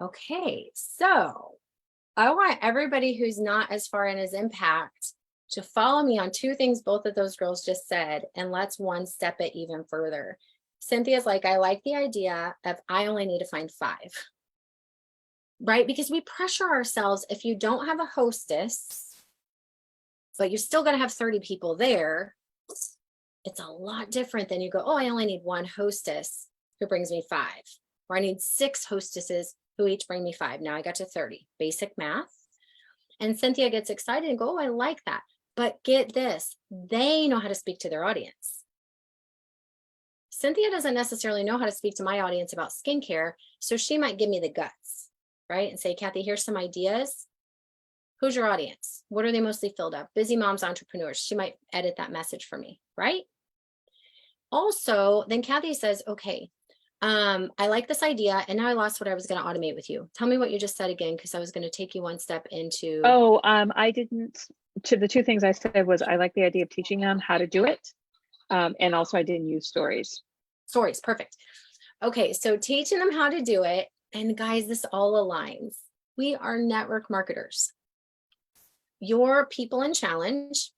Okay, so I want everybody who's not as far in as Impact to follow me on two things both of those girls just said, and let's one step it even further. Cynthia's like, I like the idea of I only need to find 5, right? Because we pressure ourselves. If you don't have a hostess, but you're still going to have 30 people there, it's a lot different than you go, oh, I only need 1 hostess who brings me 5, or I need 6 hostesses who each bring me 5. Now I got to 30, basic math. And Cynthia gets excited and go, oh, I like that. But get this, they know how to speak to their audience. Cynthia doesn't necessarily know how to speak to my audience about skincare. So she might give me the guts, right? And say, Cathy, here's some ideas. Who's your audience? What are they mostly filled up? Busy moms, entrepreneurs. She might edit that message for me, right? Also, then Cathy says, okay, I like this idea. And now I lost what I was going to automate with you. Tell me what you just said again, because I was going to take you one step into. Oh, I didn't, the 2 things I said was I like the idea of teaching them how to do it. And also I didn't use stories. Stories, perfect. Okay, so teaching them how to do it. And guys, this all aligns. We are network marketers. Your people in challenge,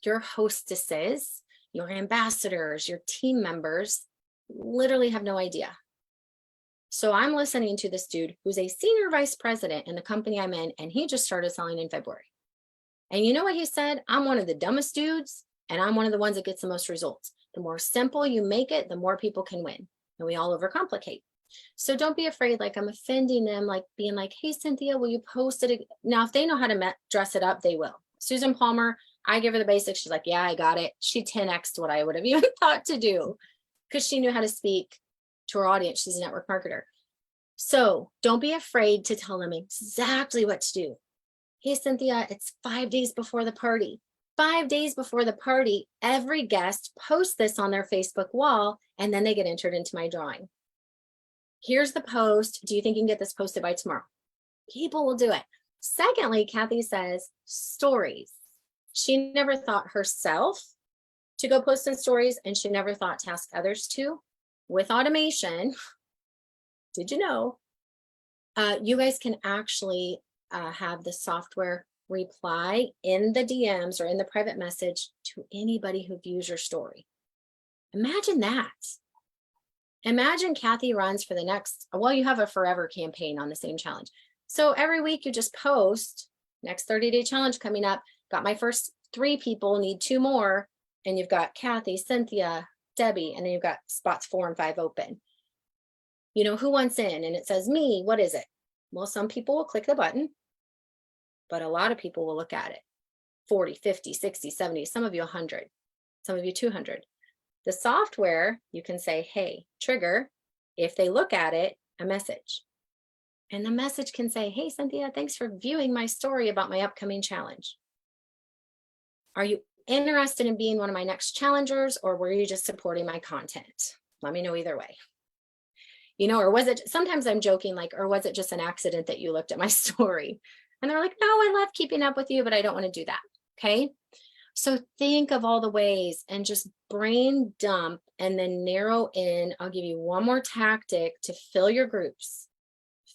your hostesses, your ambassadors, your team members literally have no idea. So I'm listening to this dude who's a senior vice president in the company I'm in, and he just started selling in February. And you know what he said? I'm one of the dumbest dudes, and I'm one of the ones that gets the most results. The more simple you make it, the more people can win. And we all overcomplicate. So don't be afraid, like I'm offending them, like being like, hey, Cynthia, will you post it? Now, if they know how to dress it up, they will. Susan Palmer, I give her the basics. She's like, yeah, I got it. She 10x'd what I would have even thought to do because she knew how to speak to her audience. She's a network marketer. So don't be afraid to tell them exactly what to do. Hey, Cynthia, it's 5 days before the party. 5 days before the party, every guest posts this on their Facebook wall, and then they get entered into my drawing. Here's the post. Do you think you can get this posted by tomorrow? People will do it. Secondly, Cathy says stories. She never thought herself to go post in stories, and she never thought to ask others to. With automation, did you know, you guys can actually have the software reply in the DMs or in the private message to anybody who views your story. Imagine that. Imagine Cathy runs for the next, well, you have a forever campaign on the same challenge. So every week you just post, next 30-day challenge coming up, got my first 3 people, need 2 more, and you've got Cathy, Cynthia, Debbie, and then you've got spots 4 and 5 open. You know, who wants in? And it says me, what is it? Well, some people will click the button, but a lot of people will look at it. 40, 50, 60, 70, some of you 100, some of you 200. The software, you can say, hey, trigger, if they look at it, a message. And the message can say, hey, Cynthia, thanks for viewing my story about my upcoming challenge. Are you interested in being one of my next challengers, or were you just supporting my content? Let me know either way. You know, or was it, sometimes I'm joking, like, or was it just an accident that you looked at my story? And they're like, no, I love keeping up with you, but I don't want to do that. Okay. So think of all the ways and just brain dump and then narrow in. I'll give you one more tactic to fill your groups,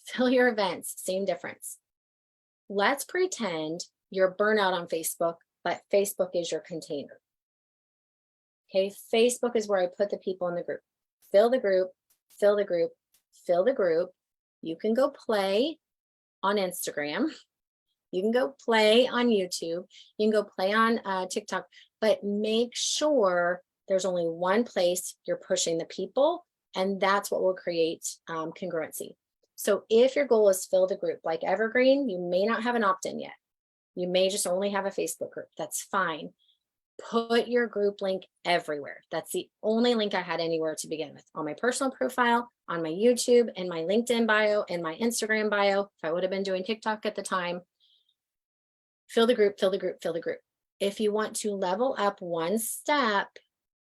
fill your events, same difference. Let's pretend you're burnout on Facebook, but Facebook is your container. Okay, Facebook is where I put the people in the group. Fill the group, fill the group, fill the group. You can go play on Instagram. You can go play on YouTube. You can go play on TikTok, but make sure there's only one place you're pushing the people, and that's what will create congruency. So if your goal is fill the group, like Evergreen, you may not have an opt-in yet. You may just only have a Facebook group. That's fine. Put your group link everywhere. That's the only link I had anywhere to begin with. On my personal profile, on my YouTube, and my LinkedIn bio, and my Instagram bio, if I would have been doing TikTok at the time. Fill the group, fill the group, fill the group. If you want to level up one step,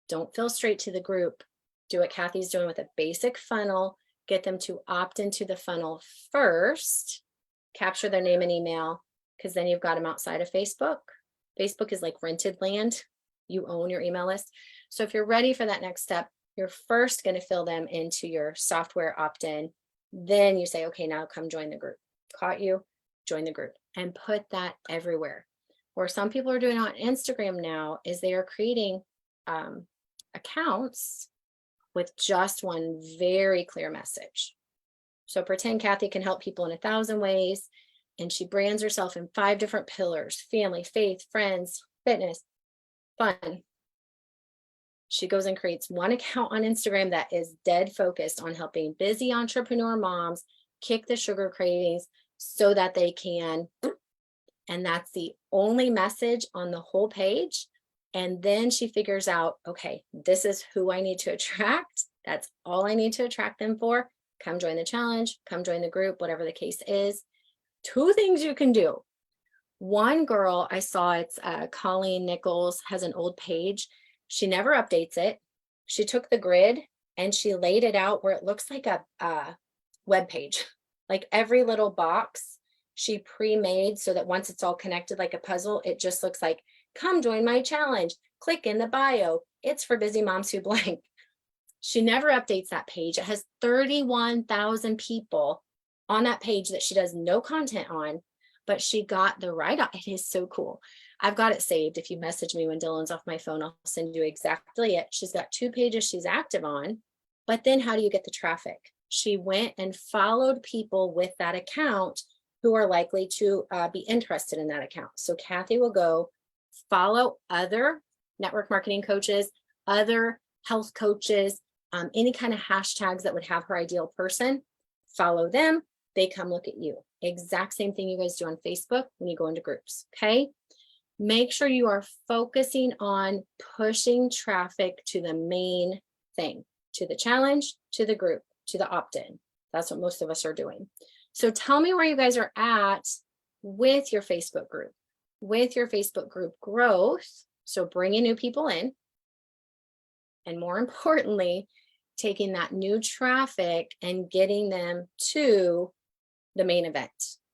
don't fill straight to the group. Do what Cathy's doing with a basic funnel. Get them to opt into the funnel first. Capture their name and email, because then you've got them outside of Facebook. Facebook is like rented land. You own your email list. So if you're ready for that next step, you're first going to fill them into your software opt-in. Then you say, okay, now come join the group. Caught you, join the group, and put that everywhere. Or some people are doing on Instagram now is they are creating accounts with just one very clear message. So pretend Cathy can help people in 1,000 ways, and she brands herself in 5 different pillars: family, faith, friends, fitness, fun. She goes and creates one account on Instagram that is dead focused on helping busy entrepreneur moms kick the sugar cravings so that they can, and that's the only message on the whole page. And then she figures out, okay, this is who I need to attract. That's all I need to attract them for. Come join the challenge, come join the group, whatever the case is. 2 things you can do. One girl I saw, it's Colleen Nichols, has an old page. She never updates it. She took the grid and she laid it out where it looks like a web page. Like every little box she pre-made so that once it's all connected like a puzzle, it just looks like, come join my challenge, click in the bio, it's for busy moms who blank. She never updates that page. It has 31,000 people on that page that she does no content on, but she got the right. It is so cool. I've got it saved. If you message me when Dylan's off my phone, I'll send you exactly it. She's got 2 pages she's active on, but then how do you get the traffic? She went and followed people with that account who are likely to be interested in that account. So Cathy will go follow other network marketing coaches, other health coaches, any kind of hashtags that would have her ideal person, follow them, they come look at you. Exact same thing you guys do on Facebook when you go into groups, okay? Make sure you are focusing on pushing traffic to the main thing, to the challenge, to the group, to the opt-in. That's what most of us are doing. So tell me where you guys are at with your Facebook group, growth. So bringing new people in, and more importantly, taking that new traffic and getting them to the main event,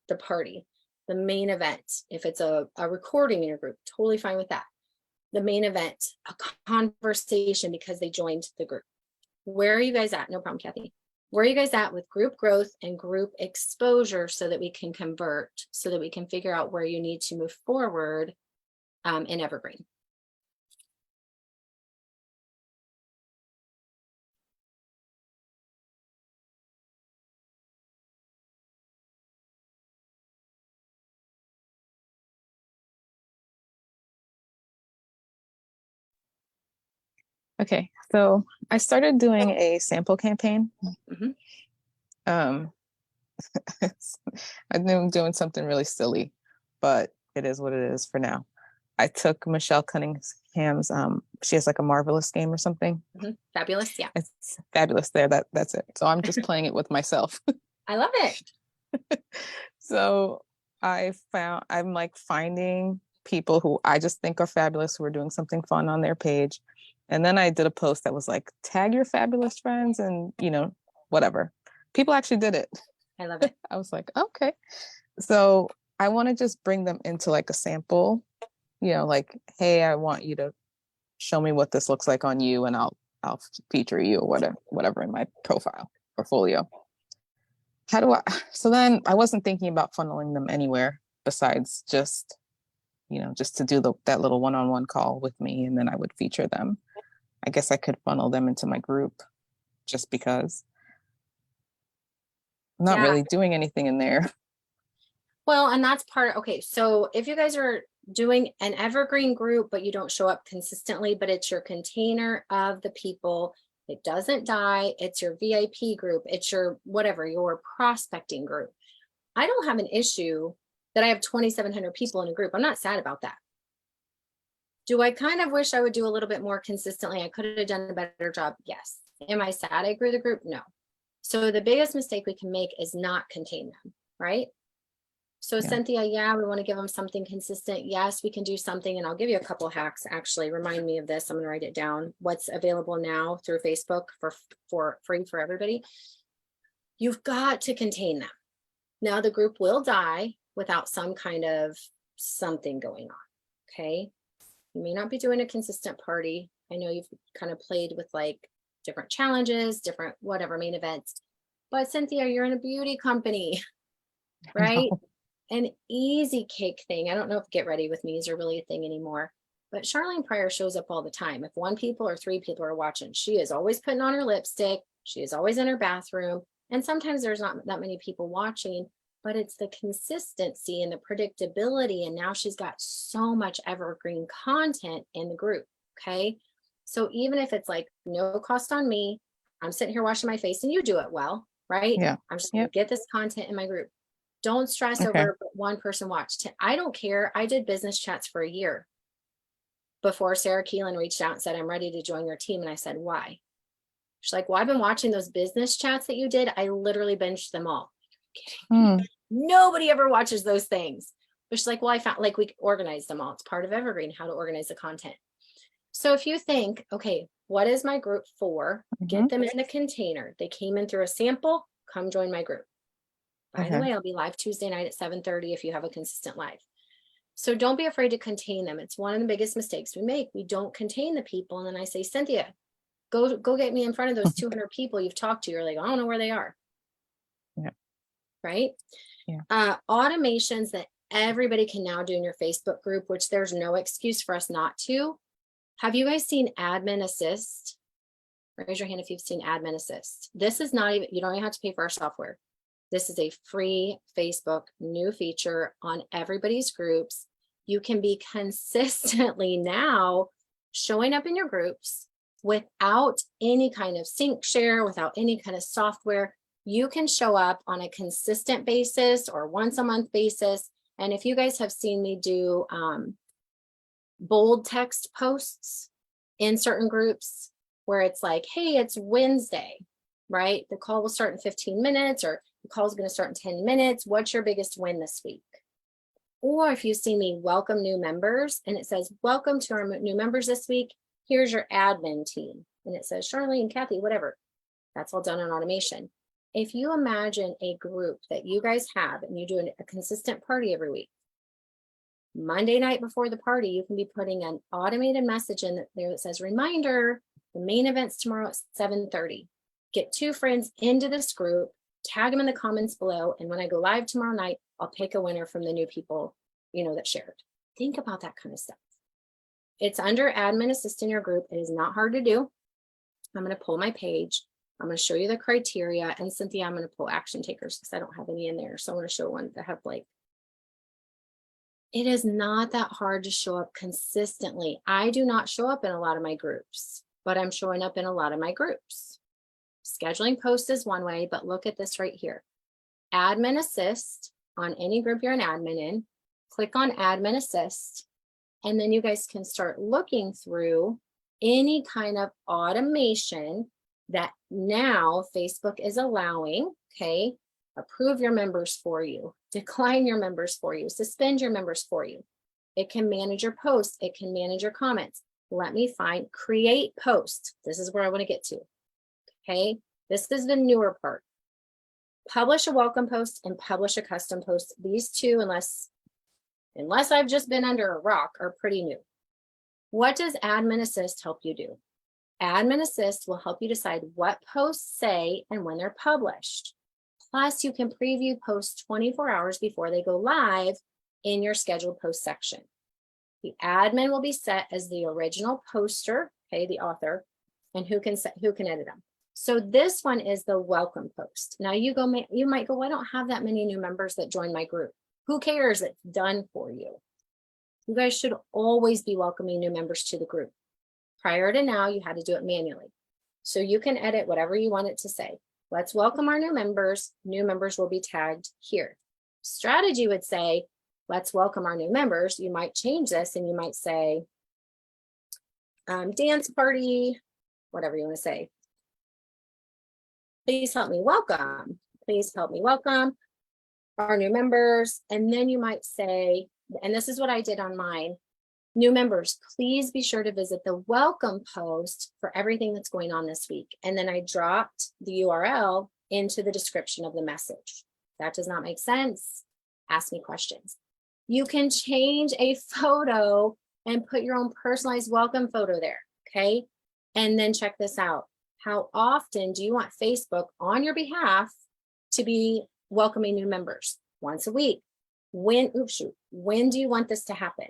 the party, the main event. If it's a recording in your group, totally fine with that. The main event, a conversation because they joined the group. Where are you guys at? No problem, Cathy. Where are you guys at with group growth and group exposure so that we can convert, so that we can figure out where you need to move forward in Evergreen? Okay, so I started doing a sample campaign. Mhm. Um, I knew I'm doing something really silly, but it is what it is for now. I took Michelle Cunningham's, she has like a Marvelous game or something. Fabulous, yeah. It's fabulous there. That's it. So I'm just playing it with myself. I love it. So I'm like finding people who I just think are fabulous, who are doing something fun on their page. And then I did a post that was like, tag your fabulous friends and, whatever. People actually did it. I love it. I was like, okay. So I want to just bring them into like a sample, like, hey, I want you to show me what this looks like on you and I'll feature you or whatever in my portfolio. So then I wasn't thinking about funneling them anywhere besides just to do that little one-on-one call with me, and then I would feature them. I guess I could funnel them into my group just because I'm not really doing anything in there. Well, and that's okay. So if you guys are doing an evergreen group, but you don't show up consistently, but it's your container of the people, it doesn't die. It's your VIP group. It's your whatever, your prospecting group. I don't have an issue that I have 2,700 people in a group. I'm not sad about that. Do I kind of wish I would do a little bit more consistently? I could have done a better job. Yes. Am I sad I grew the group? No. So the biggest mistake we can make is not contain them, right? So yeah. Cynthia, yeah, we want to give them something consistent. Yes, we can do something. And I'll give you a couple of hacks. Actually, remind me of this. I'm going to write it down. What's available now through Facebook for free for everybody. You've got to contain them. Now the group will die without some kind of something going on. Okay. You may not be doing a consistent party. I know you've kind of played with like different challenges, different whatever main events. But Cynthia, you're in a beauty company, right? An easy cake thing. I don't know if get ready with me's are really a thing anymore, but Charlene Pryor shows up all the time. If 1 people or 3 people are watching, she is always putting on her lipstick. She is always in her bathroom. And sometimes there's not that many people watching, but it's the consistency and the predictability. And now she's got so much evergreen content in the group. Okay. So even if it's like no cost on me, I'm sitting here washing my face and you do it well, right? Yeah. I'm just going to get this content in my group. Don't stress Okay. over one person watched. I don't care. I did business chats for a year before Sarah Keelan reached out and said, I'm ready to join your team. And I said, why? She's like, well, I've been watching those business chats that you did. I literally binged them all. Hmm. Nobody ever watches those things. But she's like, well, I found like we organized them all. It's part of Evergreen, how to organize the content. So if you think, okay, what is my group for? Get them in a container. They came in through a sample, come join my group. By the way, I'll be live Tuesday night at 7:30 if you have a consistent live. So don't be afraid to contain them. It's one of the biggest mistakes we make. We don't contain the people. And then I say, Cynthia, go get me in front of those 200 people you've talked to. You're like, I don't know where they are. Yeah. Right? Yeah. Automations that everybody can now do in your Facebook group, which there's no excuse for us not to. Have you guys seen Admin Assist? Raise your hand if you've seen Admin Assist. This is not even, you don't even have to pay for our software. This is a free Facebook new feature on everybody's groups. You can be consistently now showing up in your groups without any kind of sync share, without any kind of software. You can show up on a consistent basis or once a month basis. And if you guys have seen me do bold text posts in certain groups where it's like, hey, it's Wednesday, right? The call will start in 15 minutes or the call is going to start in 10 minutes. What's your biggest win this week? Or if you see me welcome new members and it says, welcome to our new members this week. Here's your admin team. And it says, Charlene, Cathy, whatever. That's all done on automation. If you imagine a group that you guys have and you do a consistent party every week, Monday night before the party, you can be putting an automated message in there that says, reminder, the main event's tomorrow at 7:30. Get 2 friends into this group, tag them in the comments below. And when I go live tomorrow night, I'll pick a winner from the new people, that shared. Think about that kind of stuff. It's under Admin Assist in your group. It is not hard to do. I'm going to pull my page. I'm going to show you the criteria. And Cynthia, I'm going to pull action takers because I don't have any in there. So I want to show one that have like, it is not that hard to show up consistently. I do not show up in a lot of my groups, but I'm showing up in a lot of my groups. Scheduling posts is one way, but look at this right here. Admin Assist on any group you're an admin in. Click on Admin Assist, and then you guys can start looking through any kind of automation that now Facebook is allowing, okay? Approve your members for you, decline your members for you, suspend your members for you. It can manage your posts. It can manage your comments. Let me find create post. This is where I want to get to. Okay, this is the newer part. Publish a welcome post and publish a custom post. These two, unless I've just been under a rock, are pretty new. What does Admin Assist help you do? Admin Assist will help you decide what posts say and when they're published. Plus, you can preview posts 24 hours before they go live in your scheduled post section. The admin will be set as the original poster, okay, the author, and who can edit them. So this one is the welcome post. Now you might go, well, I don't have that many new members that join my group. Who cares? It's done for you. You guys should always be welcoming new members to the group. Prior to now, you had to do it manually. So you can edit whatever you want it to say. Let's welcome our new members. New members will be tagged here. Strategy would say, let's welcome our new members. You might change this and you might say, dance party, whatever you want to say. Please help me welcome. Please help me welcome our new members. And then you might say, and this is what I did on mine, new members, please be sure to visit the welcome post for everything that's going on this week. And then I dropped the URL into the description of the message. That does not make sense. Ask me questions. You can change a photo and put your own personalized welcome photo there, okay? And then check this out. How often do you want Facebook on your behalf to be welcoming new members? Once a week. When do you want this to happen?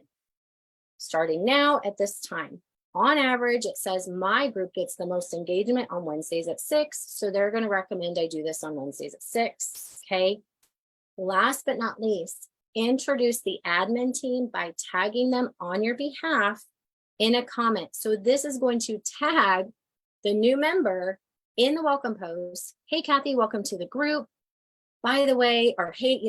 Starting now at this time. On average, it says my group gets the most engagement on Wednesdays at 6. So they're going to recommend I do this on Wednesdays at 6. Okay. Last but not least, introduce the admin team by tagging them on your behalf in a comment. So this is going to tag the new member in the welcome post. Hey, Cathy, welcome to the group. By the way, or hey,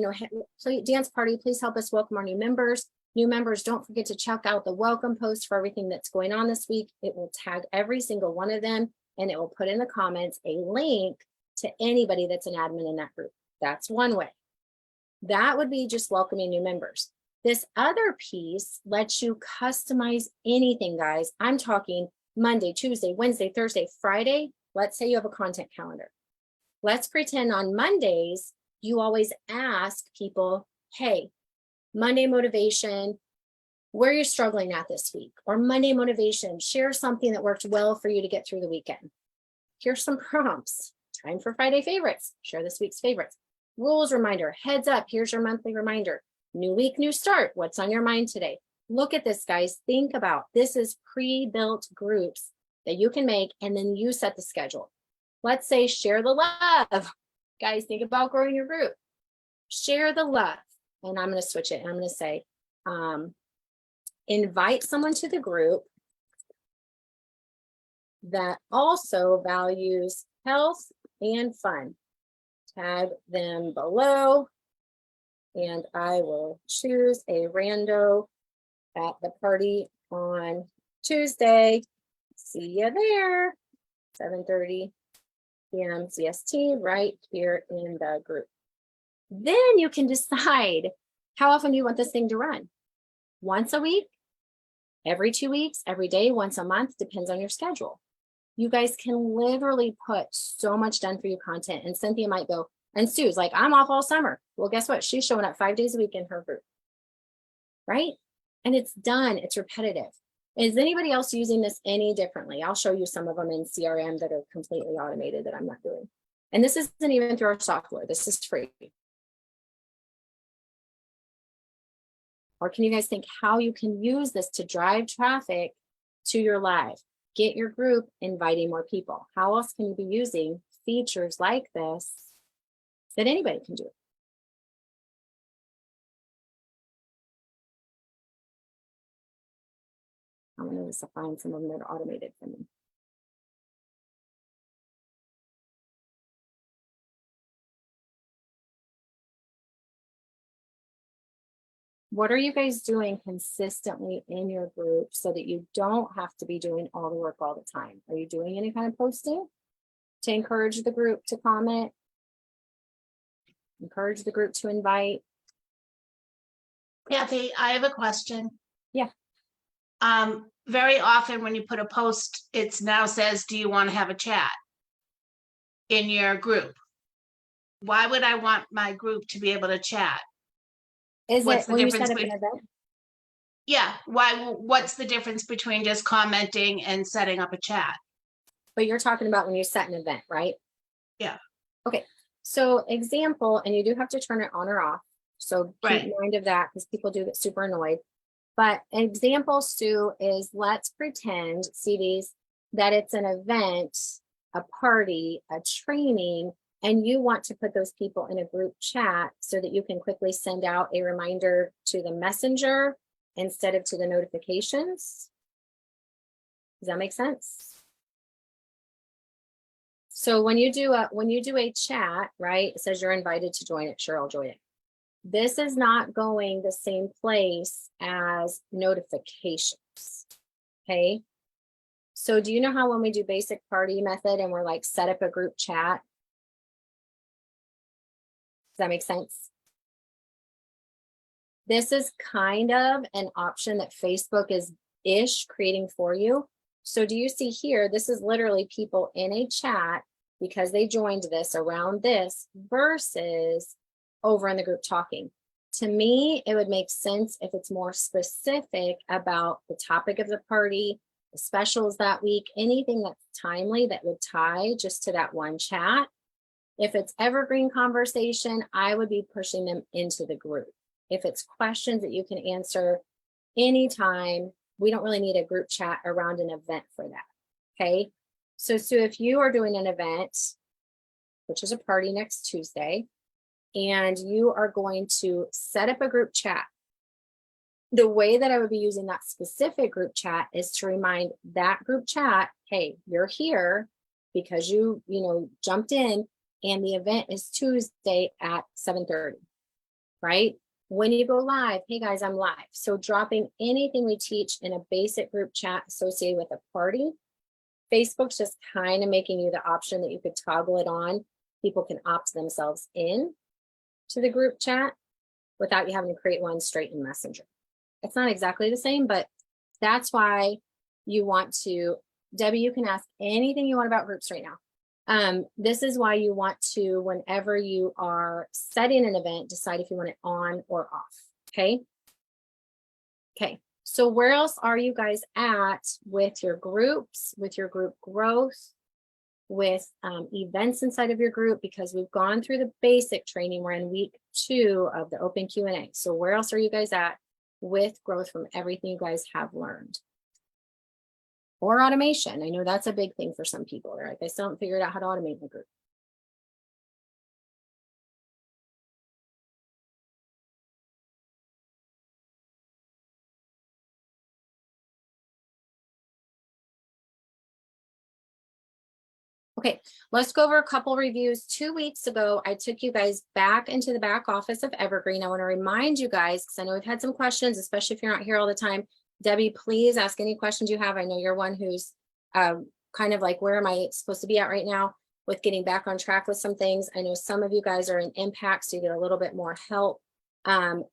dance party, please help us welcome our new members. New members, don't forget to check out the welcome post for everything that's going on this week. It will tag every single one of them, and it will put in the comments a link to anybody that's an admin in that group. That's one way. That would be just welcoming new members. This other piece lets you customize anything, guys. I'm talking Monday, Tuesday, Wednesday, Thursday, Friday. Let's say you have a content calendar. Let's pretend on Mondays, you always ask people, hey, Monday motivation, where are you struggling at this week? Or Monday motivation, share something that worked well for you to get through the weekend. Here's some prompts. Time for Friday favorites. Share this week's favorites. Rules reminder, heads up, here's your monthly reminder. New week, new start. What's on your mind today? Look at this, guys. Think about this is pre-built groups that you can make, and then you set the schedule. Let's say share the love. Guys, think about growing your group. Share the love. And I'm going to switch it. And I'm going to say, invite someone to the group that also values health and fun. Tag them below. And I will choose a rando at the party on Tuesday. See you there. 7:30 p.m. CST right here in the group. Then you can decide how often you want this thing to run. Once a week, every 2 weeks, every day, once a month, depends on your schedule. You guys can literally put so much done for you content. And Cynthia might go, and Sue's like, I'm off all summer. Well, guess what? She's showing up 5 days a week in her group, right? And it's done. It's repetitive. Is anybody else using this any differently? I'll show you some of them in CRM that are completely automated that I'm not doing. And this isn't even through our software. This is free. Or can you guys think how you can use this to drive traffic to your live? Get your group inviting more people. How else can you be using features like this that anybody can do? I'm going to find some of them that are automated for me. What are you guys doing consistently in your group so that you don't have to be doing all the work all the time? Are you doing any kind of posting to encourage the group to comment? Encourage the group to invite? Cathy, I have a question. Yeah. Very often when you put a post, it now says, do you want to have a chat in your group? Why would I want my group to be able to chat? Is What's it the when you difference set up an between- event? Yeah, what's the difference between just commenting and setting up a chat? But you're talking about when you set an event, right? Yeah. Okay. So example, and you do have to turn it on or off. So Right. keep mind of that because people do get super annoyed. But an example, Sue, is let's pretend, see these, that it's an event, a party, a training, and you want to put those people in a group chat so that you can quickly send out a reminder to the messenger instead of to the notifications. Does that make sense? So when you do a chat, right, it says you're invited to join it. Sure, I'll join it. This is not going the same place as notifications. Okay. So do you know how when we do basic party method and we're like set up a group chat? Does that make sense? This is kind of an option that Facebook is creating for you. So do you see here, this is literally people in a chat because they joined this around this versus over in the group talking. To me, it would make sense if it's more specific about the topic of the party, the specials that week, anything that's timely that would tie just to that one chat. If it's evergreen conversation, I would be pushing them into the group. If it's questions that you can answer anytime, we don't really need a group chat around an event for that, okay? So if you are doing an event, which is a party next Tuesday, and you are going to set up a group chat, the way that I would be using that specific group chat is to remind that group chat, hey, you're here because you jumped in and the event is Tuesday at 7:30, right? When you go live, hey guys, I'm live. So dropping anything we teach in a basic group chat associated with a party, Facebook's just kind of making you the option that you could toggle it on. People can opt themselves in to the group chat without you having to create one straight in Messenger. It's not exactly the same, but that's why you want to, Debbie, you can ask anything you want about groups right now. This is why you want to, whenever you are setting an event, decide if you want it on or off, okay? Okay, so where else are you guys at with your groups, with your group growth, with events inside of your group? Because we've gone through the basic training. We're in week 2 of the open Q&A. So where else are you guys at with growth from everything you guys have learned? Or automation. I know that's a big thing for some people, right? They still haven't figured out how to automate the group. Okay, let's go over a couple reviews. 2 weeks ago, I took you guys back into the back office of Evergreen. I want to remind you guys, because I know we've had some questions, especially if you're not here all the time. Debbie, please ask any questions you have. I know you're one who's kind of like, where am I supposed to be at right now with getting back on track with some things. I know some of you guys are in impact, so you get a little bit more help.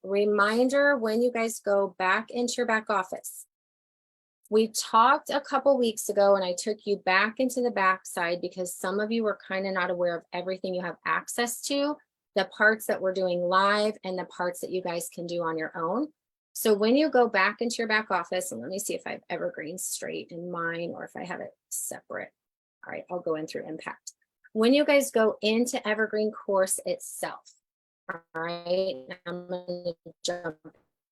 Reminder, when you guys go back into your back office, we talked a couple weeks ago and I took you back into the backside because some of you were kind of not aware of everything you have access to, the parts that we're doing live and the parts that you guys can do on your own. So when you go back into your back office, and let me see if I have Evergreen straight in mine or if I have it separate. All right, I'll go in through impact. When you guys go into Evergreen course itself, all right, I'm going to jump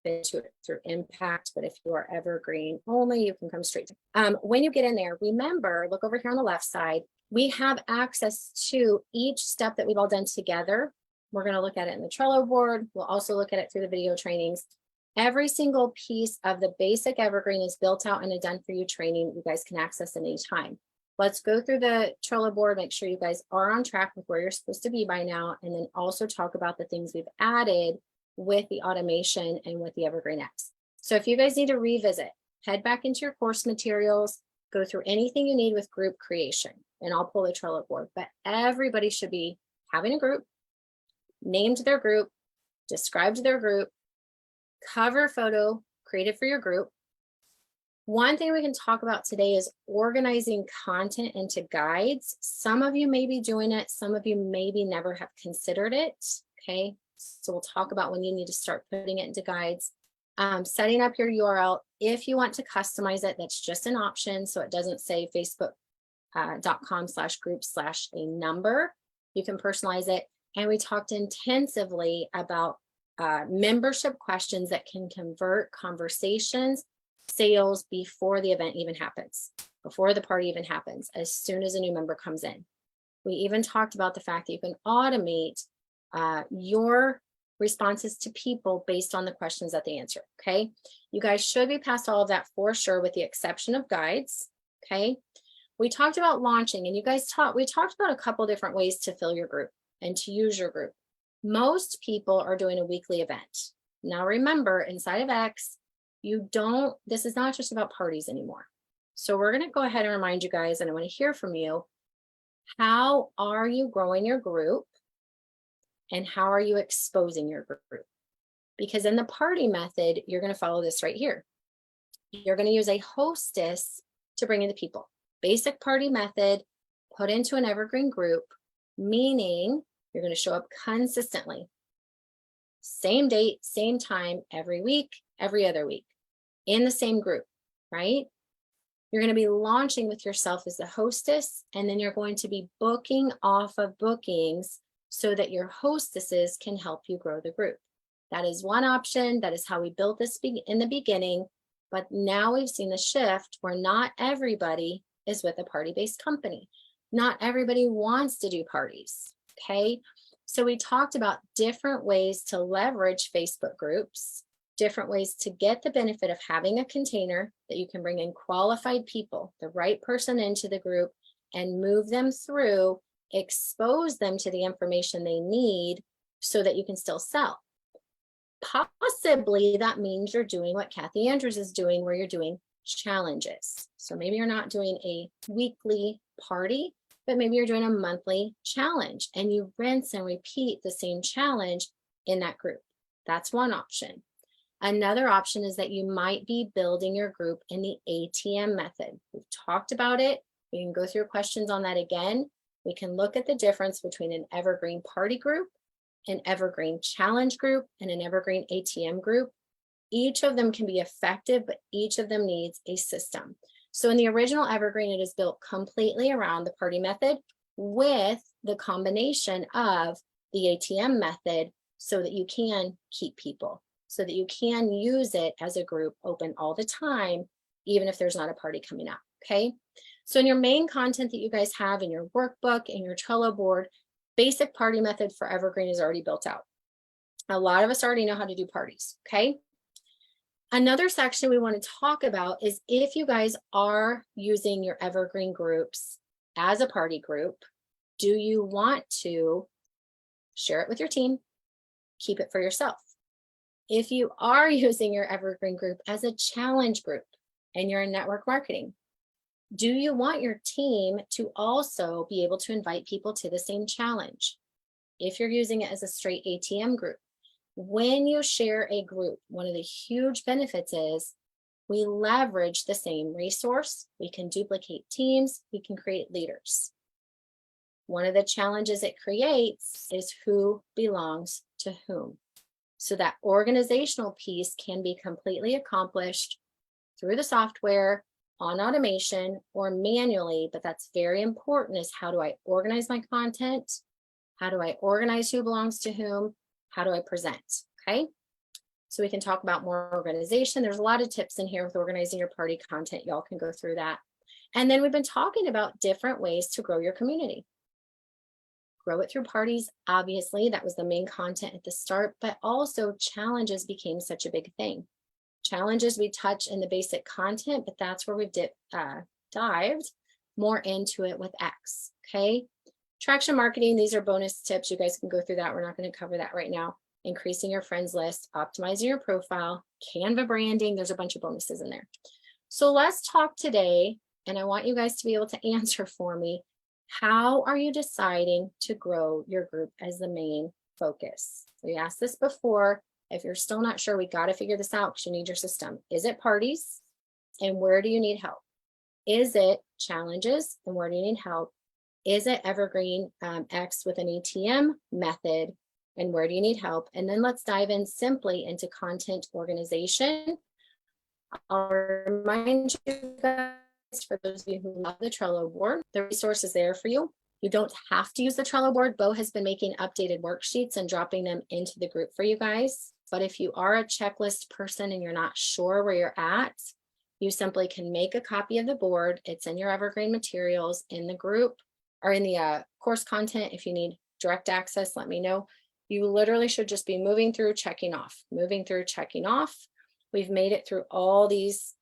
into it through impact, but if you are Evergreen only, you can come straight to when you get in there. Remember, look over here on the left side, we have access to each step that we've all done together. We're going to look at it in the Trello board. We'll also look at it through the video trainings. Every single piece of the basic Evergreen is built out in a done for you training. You guys can access at any time. Let's go through the Trello board, make sure you guys are on track with where you're supposed to be by now, and then also talk about the things we've added with the automation and with the EvergreenX. So if you guys need to revisit, head back into your course materials, go through anything you need with group creation, and I'll pull the Trello board. But everybody should be having a group, named their group, described their group, cover photo created for your group. One thing we can talk about today is organizing content into guides. Some of you may be doing it, some of you maybe never have considered it, okay? So we'll talk about when you need to start putting it into guides. Setting up your URL. If you want to customize it, that's just an option. So it doesn't say facebook.com/group/a number. You can personalize it. And we talked intensively about membership questions that can convert conversations, sales before the event even happens, before the party even happens, as soon as a new member comes in. We even talked about the fact that you can automate your responses to people based on the questions that they answer, okay? You guys should be past all of that for sure, with the exception of guides, okay? We talked about launching, and we talked about a couple different ways to fill your group and to use your group. Most people are doing a weekly event. Now remember, inside of X, this is not just about parties anymore. So we're gonna go ahead and remind you guys, and I wanna hear from you, how are you growing your group? And how are you exposing your group? Because in the party method, you're going to follow this right here. You're going to use a hostess to bring in the people. Basic party method, put into an evergreen group, meaning you're going to show up consistently. Same date, same time, every week, every other week, in the same group, right? You're going to be launching with yourself as the hostess, and then you're going to be booking off of bookings so that your hostesses can help you grow the group. That is one option. That is how we built this in the beginning. But now we've seen a shift where not everybody is with a party-based company. Not everybody wants to do parties, okay? So we talked about different ways to leverage Facebook groups, different ways to get the benefit of having a container that you can bring in qualified people, the right person into the group, and move them through, expose them to the information they need so that you can still sell. Possibly that means you're doing what Cathy Andrews is doing, where you're doing challenges. So maybe you're not doing a weekly party, but maybe you're doing a monthly challenge and you rinse and repeat the same challenge in that group. That's one option. Another option is that you might be building your group in the ATM method. We've talked about it. We can go through questions on that again. We can look at the difference between an evergreen party group, an evergreen challenge group, and an evergreen ATM group. Each of them can be effective, but each of them needs a system. So in the original evergreen, it is built completely around the party method with the combination of the ATM method so that you can keep people, so that you can use it as a group open all the time, even if there's not a party coming up, okay? So in your main content that you guys have in your workbook and your Trello board, basic party method for evergreen is already built out. A lot of us already know how to do parties, okay? Another section we want to talk about is if you guys are using your evergreen groups as a party group, do you want to share it with your team, keep it for yourself? If you are using your evergreen group as a challenge group and you're in network marketing, do you want your team to also be able to invite people to the same challenge? If you're using it as a straight ATM group, when you share a group, one of the huge benefits is we leverage the same resource. We can duplicate teams. We can create leaders. One of the challenges it creates is who belongs to whom. So that organizational piece can be completely accomplished through the software, on automation, or manually, but that's very important, is how do I organize my content? How do I organize who belongs to whom? How do I present, okay? So we can talk about more organization. There's a lot of tips in here with organizing your party content. Y'all can go through that. And then we've been talking about different ways to grow your community. Grow it through parties, obviously, that was the main content at the start, but also challenges became such a big thing. Challenges we touch in the basic content, but that's where we've dived more into it with X, okay? Traction marketing, these are bonus tips. You guys can go through that. We're not going to cover that right now. Increasing your friends list, optimizing your profile, Canva branding, there's a bunch of bonuses in there. So let's talk today, and I want you guys to be able to answer for me, how are you deciding to grow your group as the main focus? We asked this before. If you're still not sure, we got to figure this out because you need your system. Is it parties? And where do you need help? Is it challenges? And where do you need help? Is it evergreen X with an ATM method? And where do you need help? And then let's dive in simply into content organization. I'll remind you guys, for those of you who love the Trello board, the resource is there for you. You don't have to use the Trello board. Bo has been making updated worksheets and dropping them into the group for you guys. But if you are a checklist person and you're not sure where you're at, you simply can make a copy of the board. It's in your evergreen materials in the group or in the course content. If you need direct access, let me know. You literally should just be moving through, checking off, moving through, checking off. We've made it through all these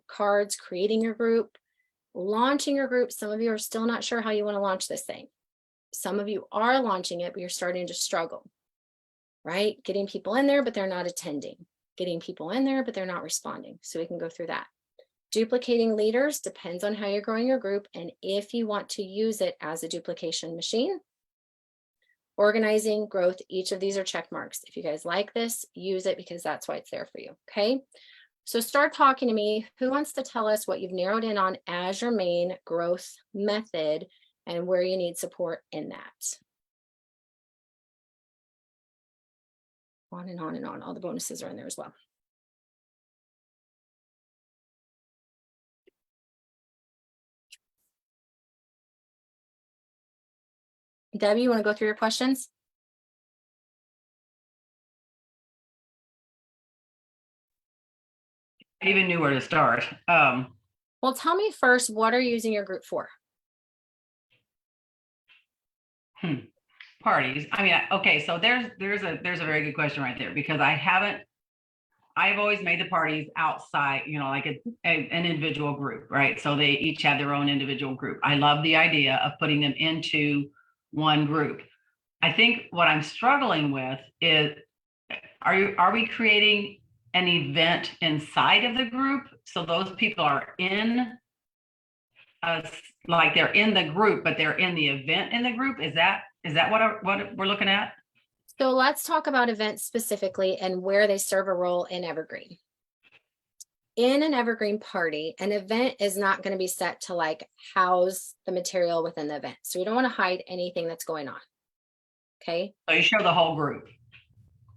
cards, creating your group, launching your group. Some of you are still not sure how you want to launch this thing. Some of you are launching it, but you're starting to struggle, right? Getting people in there, but they're not attending. Getting people in there, but they're not responding. So we can go through that. Duplicating leaders depends on how you're growing your group and if you want to use it as a duplication machine. Organizing, growth, each of these are check marks. If you guys like this, use it because that's why it's there for you, okay? So start talking to me. Who wants to tell us what you've narrowed in on as your main growth method and where you need support in that? On and on and on. All the bonuses are in there as well. Debbie, you want to go through your questions? I even knew where to start. Well, tell me first, what are you using your group for? Parties. I mean, okay, so there's a very good question right there, because I've always made the parties outside, you know, like an individual group, right? So they each have their own individual group. I love the idea of putting them into one group. I think what I'm struggling with is, are we creating an event inside of the group so those people are in like they're in the group, but they're in the event in the group? Is that what we're looking at? So let's talk about events specifically and where they serve a role in Evergreen. In an Evergreen party, an event is not going to be set to like house the material within the event. So we don't want to hide anything that's going on. Okay. So you show the whole group.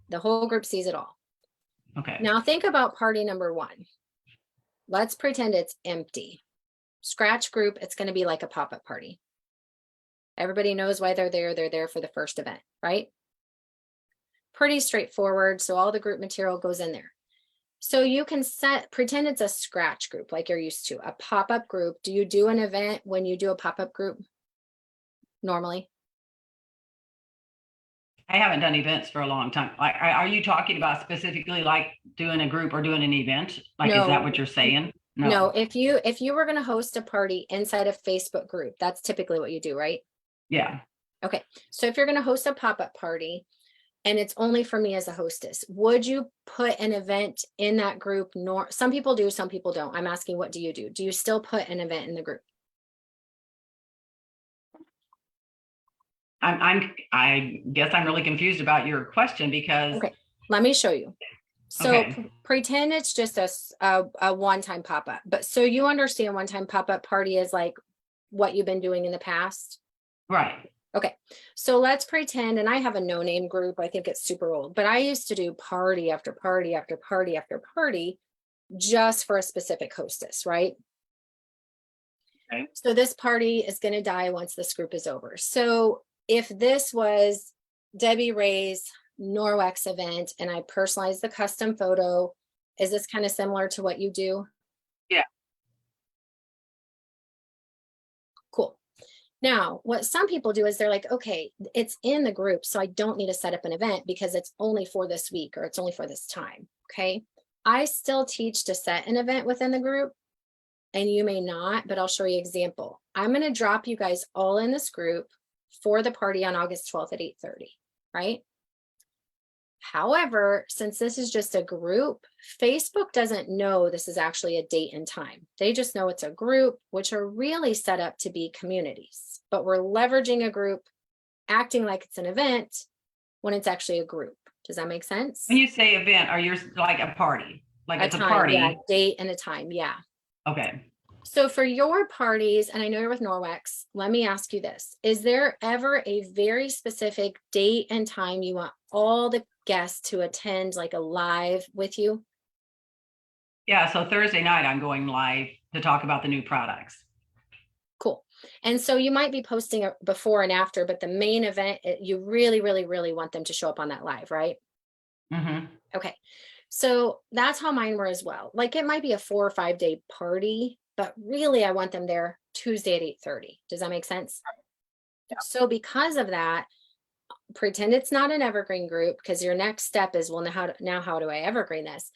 The whole group sees it all. Okay. Now think about party number one. Let's pretend it's empty. Scratch group, it's going to be like a pop-up party. Everybody knows why they're there. They're there for the first event, right? Pretty straightforward. So all the group material goes in there. So you can pretend it's a scratch group like you're used to, a pop-up group. Do you do an event when you do a pop-up group normally? I haven't done events for a long time. Like, are you talking about specifically like doing a group or doing an event? Like, No. Is that what you're saying? No, if you were going to host a party inside a Facebook group, that's typically what you do, right? Yeah. Okay. So if you're going to host a pop-up party and it's only for me as a hostess, would you put an event in that group? Some people do, some people don't. I'm asking, what do you do? Do you still put an event in the group? I guess I'm really confused about your question because. Okay, let me show you. So Okay. Pretend it's just a one-time pop-up, but so you understand one-time pop-up party is like what you've been doing in the past. Right. Okay, so let's pretend, and I have a no-name group. I think it's super old, but I used to do party after party after party after party just for a specific hostess, right? Okay. So this party is going to die once this group is over. So if this was Debbie Ray's Norwex event and I personalized the custom photo, is this kind of similar to what you do? Yeah. Cool. Now, what some people do is they're like, okay, it's in the group, so I don't need to set up an event because it's only for this week or it's only for this time. Okay. I still teach to set an event within the group, and you may not, but I'll show you an example. I'm going to drop you guys all in this group for the party on August 12th at 8:30, right? However, since this is just a group, Facebook doesn't know this is actually a date and time. They just know it's a group, which are really set up to be communities, but we're leveraging a group, acting like it's an event when it's actually a group. Does that make sense? When you say event, are you like a party? Like it's a time, party? yeah, date and a time, yeah. Okay. So for your parties, and I know you're with Norwex, let me ask you this. Is there ever a very specific date and time you want all the guests to attend, like a live with you? Yeah, so Thursday night I'm going live to talk about the new products. Cool. And so you might be posting a before and after, but the main event, you really, really, really want them to show up on that live, right? Mm-hmm. Okay. So that's how mine were as well. Like it might be a 4 or 5 day party, but really I want them there Tuesday at 8:30. Does that make sense? Yeah. So because of that, pretend it's not an evergreen group, because your next step is, well, now how do I evergreen this?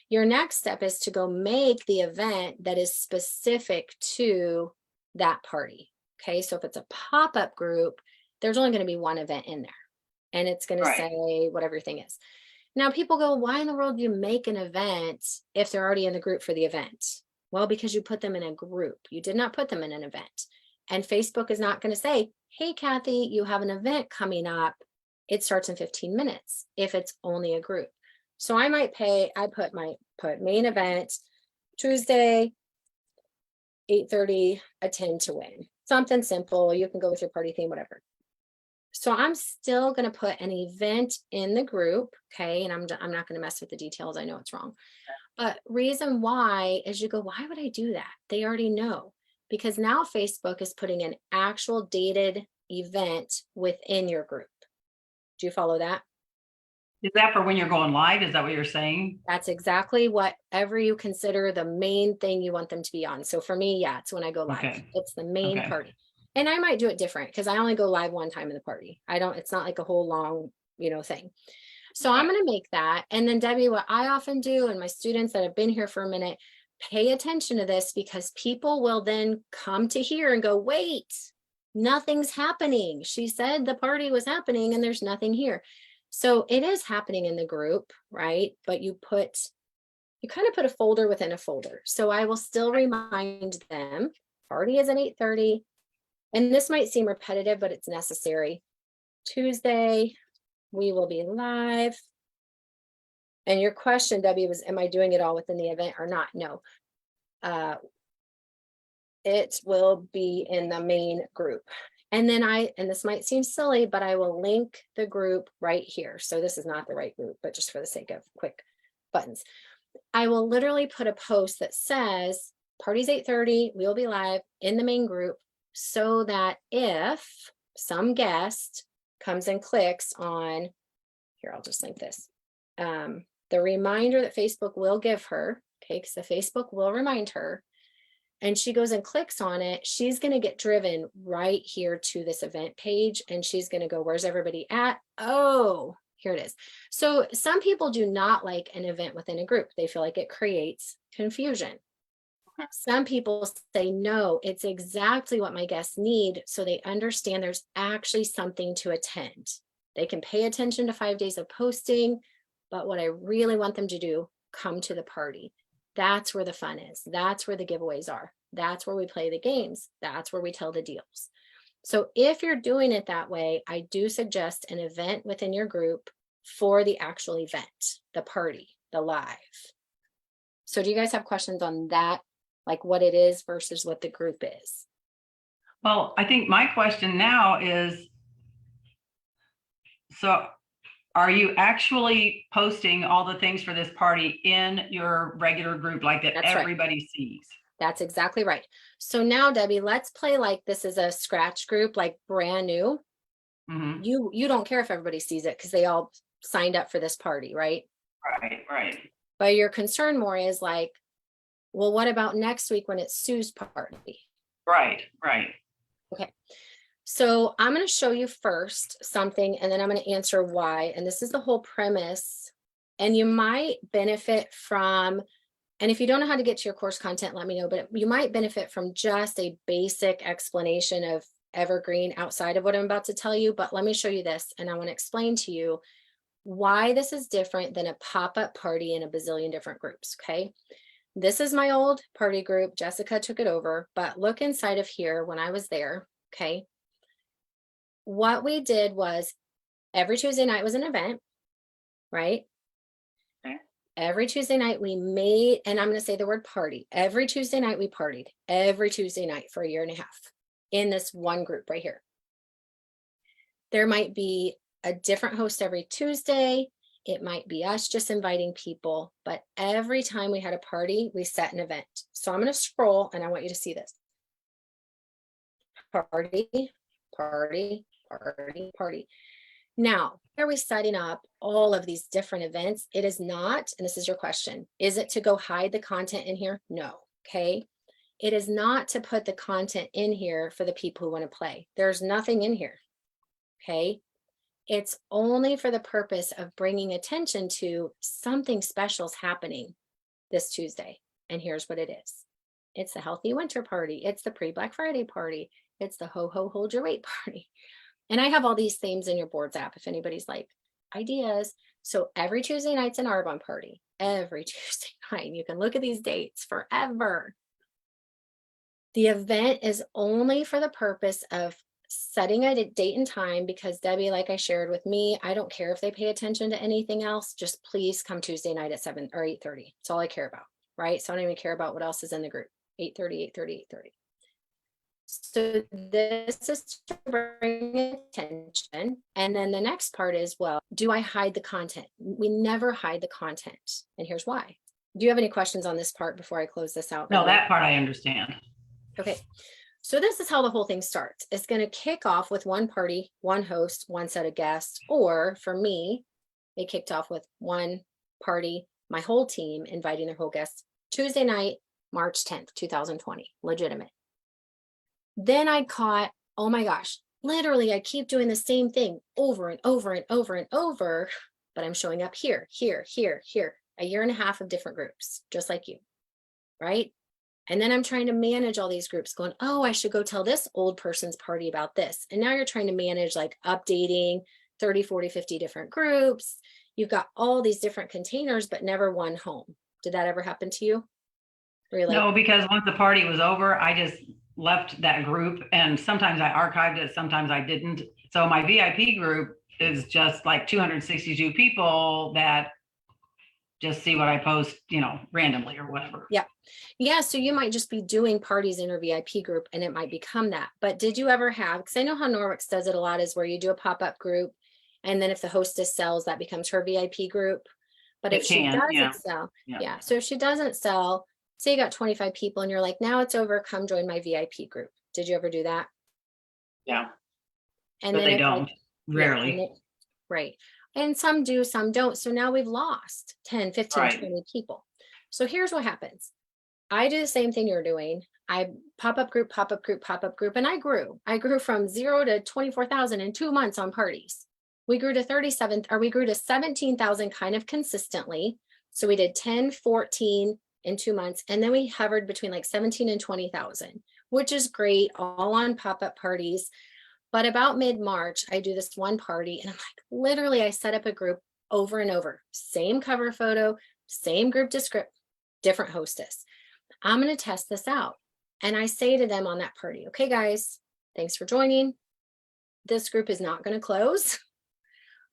Your next step is to go make the event that is specific to that party. Okay. So if it's a pop-up group, there's only going to be one event in there, and it's going to say whatever your thing is. Now people go, why in the world do you make an event if they're already in the group for the event? Well, because you put them in a group. You did not put them in an event. And Facebook is not going to say, hey, Kathy, you have an event coming up. It starts in 15 minutes if it's only a group. So I might put main event Tuesday, 8:30, attend to win. Something simple. You can go with your party theme, whatever. So I'm still going to put an event in the group. Okay. And I'm not going to mess with the details. I know it's wrong. But reason why is you go, why would I do that? They already know, because now Facebook is putting an actual dated event within your group. Do you follow that? Is that for when you're going live? Is that what you're saying? That's exactly whatever you consider the main thing you want them to be on. So for me, yeah, it's when I go live. Okay. It's the main Okay. party. And I might do it different because I only go live one time in the party. It's not like a whole long, thing. So I'm going to make that. And then Debbie, what I often do, and my students that have been here for a minute, pay attention to this, because people will then come to here and go, wait, nothing's happening. She said the party was happening and there's nothing here. So it is happening in the group, right? But you kind of put a folder within a folder. So I will still remind them, party is at 8:30. And this might seem repetitive, but it's necessary. Tuesday, we will be live. And your question, Debbie, was, am I doing it all within the event or not? No. It will be in the main group. And then and this might seem silly, but I will link the group right here. So this is not the right group, but just for the sake of quick buttons, I will literally put a post that says party's 8:30, we will be live in the main group, so that if some guest comes and clicks on, here, I'll just link this, the reminder that Facebook will give her, okay, because the Facebook will remind her, and she goes and clicks on it, she's going to get driven right here to this event page, and she's going to go, where's everybody at? Oh, here it is. So some people do not like an event within a group. They feel like it creates confusion. Some people say, no, it's exactly what my guests need, so they understand there's actually something to attend. They can pay attention to 5 days of posting, but what I really want them to do, come to the party. That's where the fun is. That's where the giveaways are. That's where we play the games. That's where we tell the deals. So if you're doing it that way, I do suggest an event within your group for the actual event, the party, the live. So do you guys have questions on that? Like what it is versus what the group is? Well, I think my question now is, so are you actually posting all the things for this party in your regular group, like that That's right. everybody sees? That's exactly right. So now, Debbie, let's play like this is a scratch group, like brand new. Mhm. You don't care if everybody sees it because they all signed up for this party, right? Right. But your concern more is like, well, what about next week when it's Sue's party? Right. Okay. So I'm going to show you first something, and then I'm going to answer why. And this is the whole premise. And you might benefit from, and if you don't know how to get to your course content, let me know, but you might benefit from just a basic explanation of Evergreen outside of what I'm about to tell you. But let me show you this, and I want to explain to you why this is different than a pop-up party in a bazillion different groups, okay? This is my old party group. Jessica took it over, but look inside of here when I was there, okay? What we did was every Tuesday night was an event, right? Okay. Every Tuesday night we made, and I'm going to say the word party. Every Tuesday night we partied. Every Tuesday night for a year and a half in this one group right here. There might be a different host every Tuesday. It might be us just inviting people, but every time we had a party, we set an event. So I'm going to scroll and I want you to see this. Party, party, party, party. Now, are we setting up all of these different events? It is not, and this is your question, is it to go hide the content in here? No, okay. It is not to put the content in here for the people who want to play. There's nothing in here, okay. It's only for the purpose of bringing attention to something special is happening this Tuesday. And here's what it is. It's the healthy winter party. It's the pre-Black Friday party. It's the ho-ho hold your weight party. And I have all these themes in your boards app if anybody's like ideas. So every Tuesday night's an Arbonne party. Every Tuesday night. You can look at these dates forever. The event is only for the purpose of setting a date and time, because Debbie, like I shared with me, I don't care if they pay attention to anything else. Just please come Tuesday night at 7 or 8:30. That's all I care about, right? So I don't even care about what else is in the group. 8:30, 8:30, 8:30. So this is to bring attention. And then the next part is, well, do I hide the content? We never hide the content. And here's why. Do you have any questions on this part before I close this out? No, that part I understand. Okay. So this is how the whole thing starts. It's going to kick off with one party, one host, one set of guests, or for me, it kicked off with one party, my whole team inviting their whole guests, Tuesday night, March 10th, 2020, legitimate. Then I caught, oh my gosh, literally I keep doing the same thing over and over and over and over, but I'm showing up here, here, here, here, a year and a half of different groups, just like you, right? And then I'm trying to manage all these groups going, oh, I should go tell this old person's party about this. And now you're trying to manage like updating 30, 40, 50 different groups. You've got all these different containers, but never one home. Did that ever happen to you? Where you're like, No, because once the party was over, I just left that group, and sometimes I archived it, sometimes I didn't. So my VIP group is just like 262 people that just see what I post, you know, randomly or whatever. Yeah. Yeah. So you might just be doing parties in your VIP group and it might become that. But did you ever have, because I know how Norwex does it a lot, is where you do a pop-up group. And then if the hostess sells, that becomes her VIP group. But if she doesn't sell, yeah. So if she doesn't sell, say you got 25 people and you're like, now it's over, come join my VIP group. Did you ever do that? Yeah. And But then they if, don't, like, rarely. and right. And some do, some don't. So now we've lost 10, 15, Right. 20 people. So here's what happens. I do the same thing you're doing. I pop-up group, pop-up group, pop-up group, and I grew from 0 to 24,000 in 2 months on parties. We grew to 17,000 kind of consistently. So we did 10, 14 in 2 months. And then we hovered between like 17 and 20,000, which is great, all on pop-up parties. But about mid-March, I do this one party and I'm like, literally, I set up a group over and over. Same cover photo, same group description, different hostess. I'm going to test this out. And I say to them on that party, okay, guys, thanks for joining. This group is not going to close.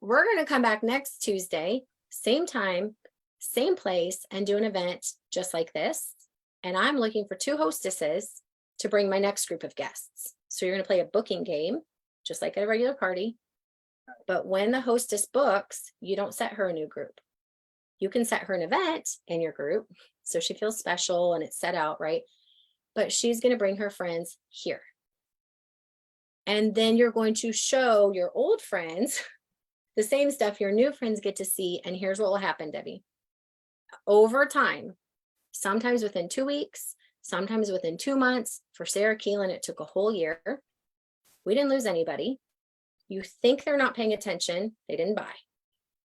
We're going to come back next Tuesday, same time, same place, and do an event just like this. And I'm looking for 2 hostesses to bring my next group of guests. So you're going to play a booking game, just like at a regular party. But when the hostess books, you don't set her a new group. You can set her an event in your group, so she feels special and it's set out, right? But she's going to bring her friends here. And then you're going to show your old friends the same stuff your new friends get to see. And here's what will happen, Debbie. Over time, sometimes within 2 weeks, sometimes within 2 months. For Sarah Keelan, it took a whole year. We didn't lose anybody. You think they're not paying attention. They didn't buy.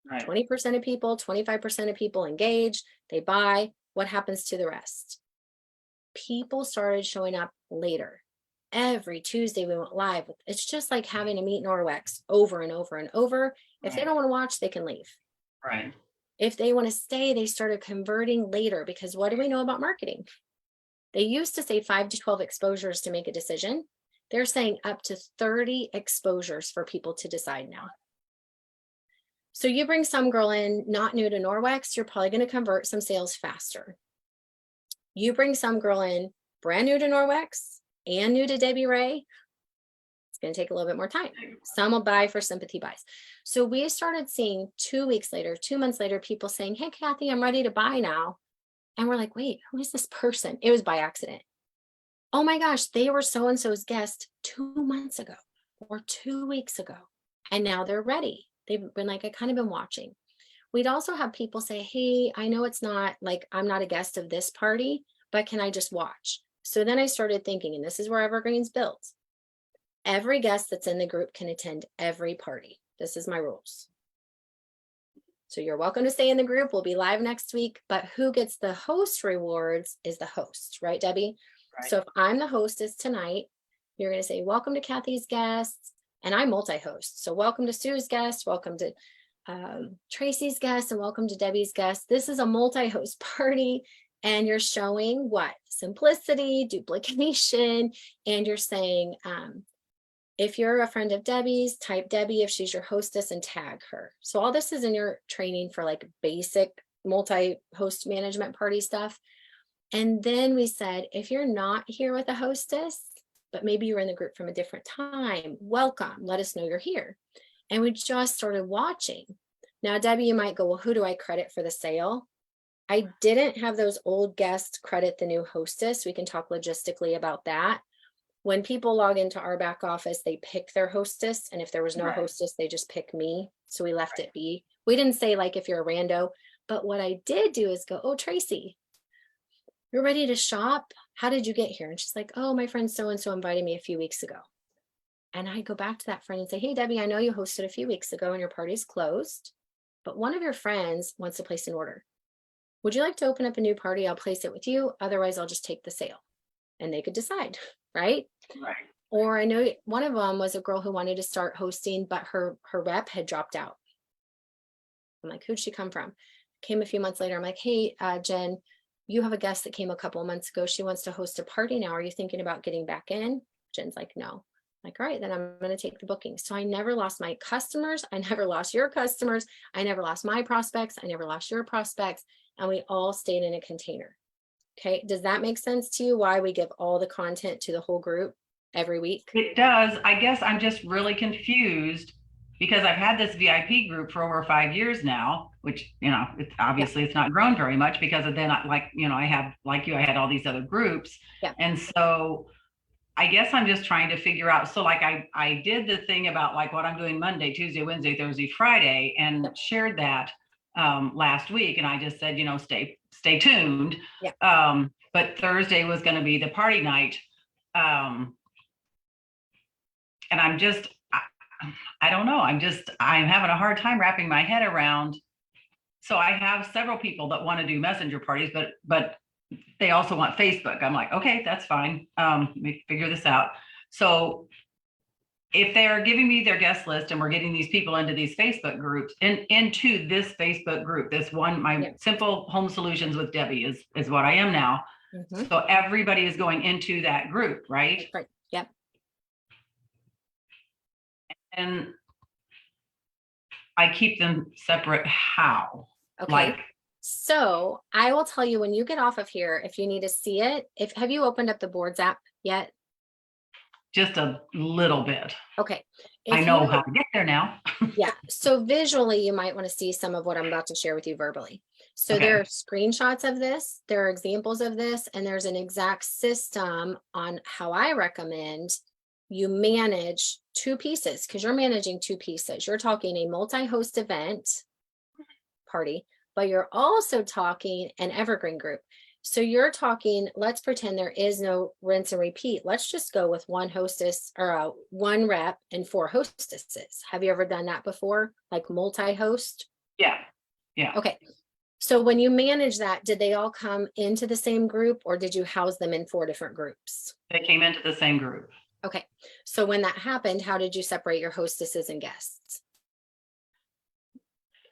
Right. 20% of people, 25% of people engage, they buy. What happens to the rest? People started showing up later. Every Tuesday we went live. It's just like having to meet Norwex over and over and over. If they don't want to watch, they can leave. Right. If they want to stay, they started converting later, because what do we know about marketing? They used to say 5 to 12 exposures to make a decision. They're saying up to 30 exposures for people to decide now. So you bring some girl in, not new to Norwex, you're probably going to convert some sales faster. You bring some girl in, brand new to Norwex and new to Debbie Ray, it's going to take a little bit more time. Some will buy for sympathy buys. So we started seeing 2 weeks later, 2 months later, people saying, hey, Cathy, I'm ready to buy now. And we're like, wait, who is this person? It was by accident. Oh my gosh, they were so-and-so's guest 2 months ago or 2 weeks ago. And now they're ready. They've been like, I kind of been watching. We'd also have people say, hey, I know it's not like I'm not a guest of this party, but can I just watch? So then I started thinking, and this is where Evergreen's built. Every guest that's in the group can attend every party. This is my rules. So you're welcome to stay in the group. We'll be live next week, but who gets the host rewards is the host, right, Debbie? Right. So if I'm the hostess tonight, you're going to say, welcome to Cathy's guests, and I multi-host. So welcome to Sue's guests, welcome to Tracy's guests, and welcome to Debbie's guests. This is a multi-host party, and you're showing what? Simplicity, duplication, and you're saying, if you're a friend of Debbie's, type Debbie if she's your hostess and tag her. So all this is in your training for like basic multi-host management party stuff. And then we said, if you're not here with a hostess, but maybe you're in the group from a different time, welcome, let us know you're here. And we just started watching. Now, Debbie, you might go, well, who do I credit for the sale? I didn't have those old guests credit the new hostess. We can talk logistically about that. When people log into our back office, they pick their hostess. And if there was no Right. hostess, they just pick me. So we left it be. We didn't say like if you're a rando, but what I did do is go, oh, Tracy, you're ready to shop. How did you get here? And she's like, oh, my friend so-and-so invited me a few weeks ago. And I go back to that friend and say, hey, Debbie, I know you hosted a few weeks ago and your party's closed, but one of your friends wants to place an order. Would you like to open up a new party? I'll place it with you. Otherwise, I'll just take the sale. And they could decide, right? Right. Or I know one of them was a girl who wanted to start hosting, but her rep had dropped out. I'm like, who'd she come from? Came a few months later. I'm like, hey, Jen, you have a guest that came a couple of months ago. She wants to host a party now. Are you thinking about getting back in? Jen's like, no. I'm like, all right, then I'm going to take the booking. So I never lost my customers. I never lost your customers. I never lost my prospects. I never lost your prospects. And we all stayed in a container. Okay. Does that make sense to you? Why we give all the content to the whole group every week? It does. I guess I'm just really confused because I've had this VIP group for over 5 years now, which, you know, it's obviously it's not grown very much because of then like, you know, I have, like you, I had all these other groups. Yeah. And so I guess I'm just trying to figure out. So like I did the thing about like what I'm doing Monday, Tuesday, Wednesday, Thursday, Friday, and shared that last week. And I just said, you know, stay tuned. Yeah. But Thursday was going to be the party night. And I'm just, I don't know. I'm having a hard time wrapping my head around. So I have several people that want to do messenger parties, but they also want Facebook. I'm like, okay, that's fine. Let me figure this out. So if they're giving me their guest list and we're getting these people into these Facebook groups, into this Facebook group, this one, my Simple Home Solutions with Debbie is what I am now. Mm-hmm. So everybody is going into that group, right? Right. Yep. And I keep them separate. How? Okay. Like, so I will tell you when you get off of here, if you need to see it, have you opened up the boards app yet? just a little bit. Okay. I know how to get there now. Yeah. So visually, you might want to see some of what I'm about to share with you verbally. So Okay. there are screenshots of this, there are examples of this, and there's an exact system on how I recommend you manage two pieces, because you're managing two pieces. You're talking a multi-host event party, but you're also talking an evergreen group. So you're talking, let's pretend there is no rinse and repeat. Let's just go with one hostess or one rep and 4 hostesses. Have you ever done that before? Like multi-host? Yeah. Yeah. Okay. So when you manage that, did they all come into the same group or did you house them in 4 different groups? They came into the same group. Okay. So when that happened, how did you separate your hostesses and guests?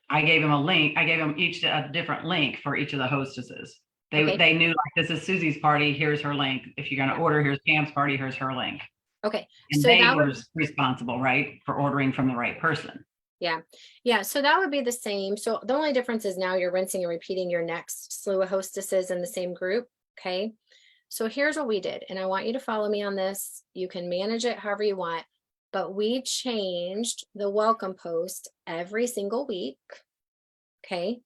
I gave them a link. I gave them each a different link for each of the hostesses. They knew, like, this is Susie's party. Here's her link. If you're going to order, here's Pam's party. Here's her link. Okay. And so they that were was responsible, right, for ordering from the right person. Yeah. Yeah. So that would be the same. So the only difference is now you're rinsing and repeating your next slew of hostesses in the same group. Okay. So here's what we did. And I want you to follow me on this. You can manage it however you want, but we changed the welcome post every single week. Okay.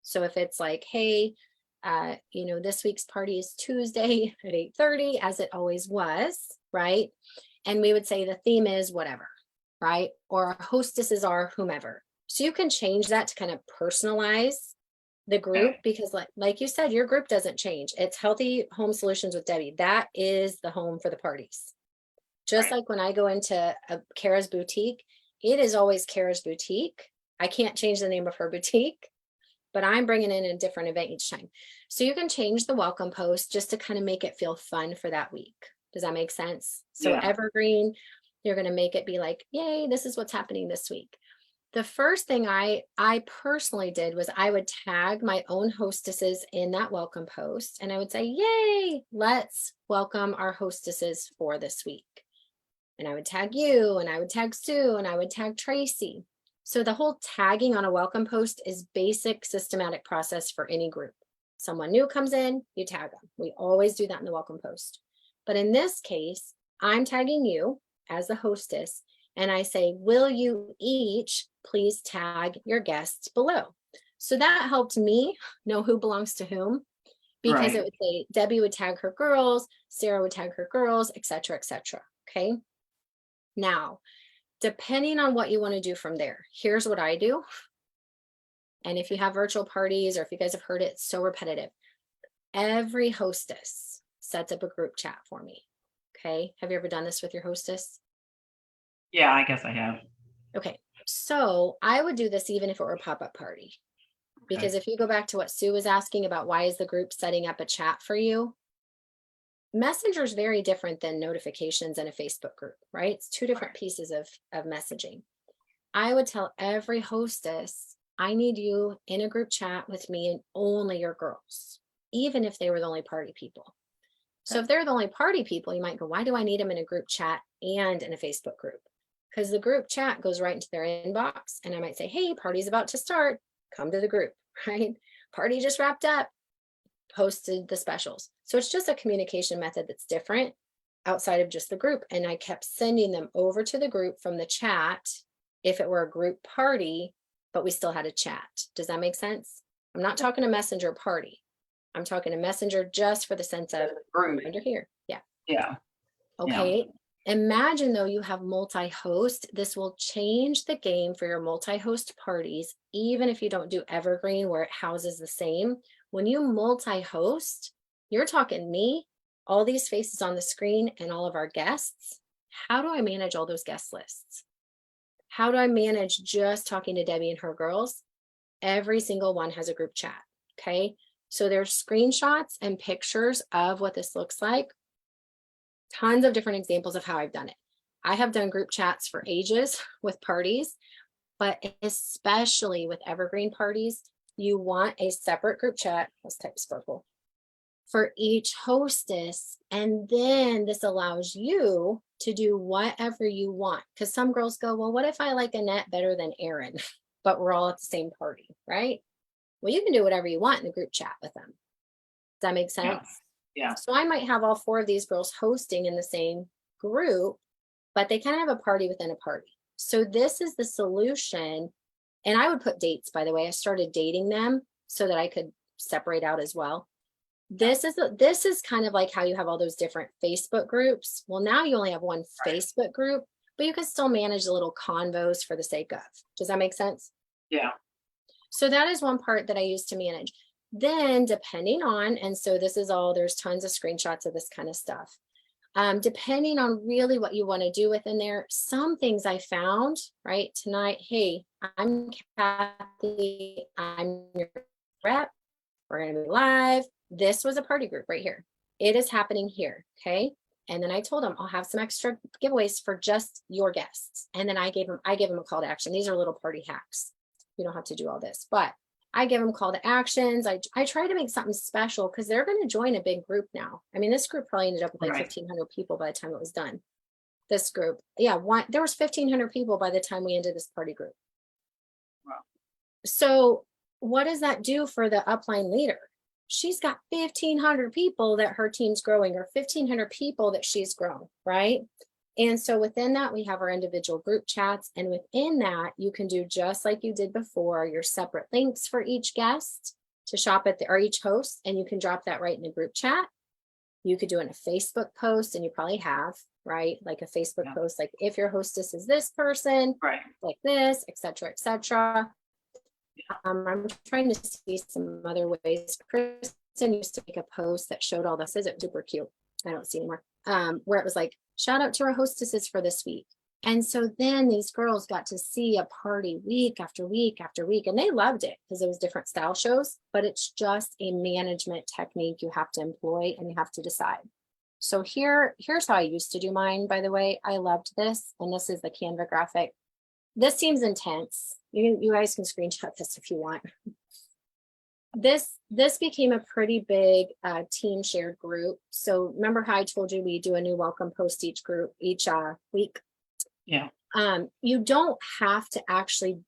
So if it's like, hey, this week's party is Tuesday at 8:30, as it always was, right? And we would say the theme is whatever, right? Or our hostesses are whomever. So you can change that to kind of personalize the group, because like you said, your group doesn't change. It's Healthy Home Solutions with Debbie. That is the home for the parties. Just like when I go into a Kara's boutique, it is always Kara's boutique. I can't change the name of her boutique, but I'm bringing in a different event each time. So you can change the welcome post just to kind of make it feel fun for that week. Does that make sense? So Yeah. Evergreen, you're going to make it be like, yay, this is what's happening this week. The first thing I personally did was I would tag my own hostesses in that welcome post. And I would say, yay, let's welcome our hostesses for this week. And I would tag you, and I would tag Sue, and I would tag Tracy. So the whole tagging on a welcome post is basic systematic process for any group. Someone new comes in, you tag them. We always do that in the welcome post. But in this case, I'm tagging you as the hostess, and I say, will you each please tag your guests below? So that helped me know who belongs to whom. because Right. it would say Debbie would tag her girls, Sarah would tag her girls, etc., etc. Okay. Now, depending on what you want to do from there, here's what I do. And if you have virtual parties or if you guys have heard it, it's so repetitive. Every hostess sets up a group chat for me. Okay. Have you ever done this with your hostess? Yeah, I guess I have. Okay. So I would do this even if it were a pop-up party. Because if you go back to what Sue was asking about, why is the group setting up a chat for you? Messenger is very different than notifications in a Facebook group, right? It's two different pieces of messaging. I would tell every hostess, I need you in a group chat with me and only your girls, even if they were the only party people. So if they're the only party people, you might go, why do I need them in a group chat and in a Facebook group? Because the group chat goes right into their inbox. And I might say, hey, party's about to start. Come to the group, right? Party just wrapped up, posted the specials. So it's just a communication method that's different outside of just the group. And I kept sending them over to the group from the chat if it were a group party, but we still had a chat. Does that make sense? I'm not talking a messenger party. I'm talking a messenger just for the sense of Group. under here. Yeah. Yeah. Okay. Imagine though you have multi-host, this will change the game for your multi-host parties, even if you don't do Evergreen where it houses the same. When you multi-host, you're talking me, all these faces on the screen and all of our guests. How do I manage all those guest lists? How do I manage just talking to Debbie and her girls? Every single one has a group chat. Okay. So there's screenshots and pictures of what this looks like. Tons of different examples of how I've done it. I have done group chats for ages with parties, but especially with Evergreen parties, you want a separate group chat. Let's type Sparkle for each hostess. And then this allows you to do whatever you want. Because some girls go, well, what if I like Annette better than Erin, but we're all at the same party, right? Well, you can do whatever you want in the group chat with them. Does that make sense? Yeah. So I might have all 4 of these girls hosting in the same group, but they kind of have a party within a party. So this is the solution. And I would put dates, by the way. I started dating them so that I could separate out as well. This is kind of like how you have all those different Facebook groups. Well, now you only have one Facebook group, but you can still manage the little convos for the sake of. Does that make sense? Yeah. So that is one part that I use to manage. Then depending on, and so this is all, there's tons of screenshots of this kind of stuff. Depending on really what you want to do within there, some things I found, right, tonight, hey, I'm Cathy, I'm your rep, we're going to be live. This was a party group right here. It is happening here, okay? And then I told them I'll have some extra giveaways for just your guests. And then I gave them a call to action. These are little party hacks. You don't have to do all this, but I give them call to actions. I try to make something special because they're going to join a big group now. I mean, this group probably ended up with like 1,500 people by the time it was done. This group, yeah, there was 1,500 people by the time we ended this party group. Wow. So what does that do for the upline leader? She's got 1,500 people that her team's growing, or 1,500 people that she's grown, right? And so within that, we have our individual group chats. And within that, you can do just like you did before, your separate links for each guest to shop at or each host, and you can drop that right in a group chat. You could do it in a Facebook post, and you probably have, right? Like a Facebook post, like if your hostess is this person, right, like this, et cetera, et cetera. I'm trying to see some other ways. Kristen used to make a post that showed all this. Is it super cute? I don't see anymore. Where it was like, shout out to our hostesses for this week. And so then these girls got to see a party week after week after week, and they loved it because it was different style shows, but it's just a management technique you have to employ and you have to decide. So here's how I used to do mine, by the way. I loved this, and this is the Canva graphic. This seems intense. You guys can screenshot this if you want. This became a pretty big team shared group. So remember how I told you we do a new welcome post each week? Yeah. You don't have to actually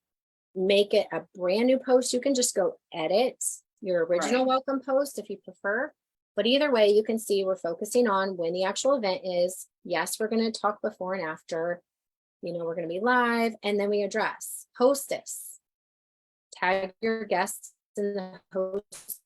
make it a brand new post. You can just go edit your original welcome post if you prefer. But either way, you can see we're focusing on when the actual event is. Yes, we're going to talk before and after. You know, we're going to be live, and then we address hostess. Tag your guests in the hostess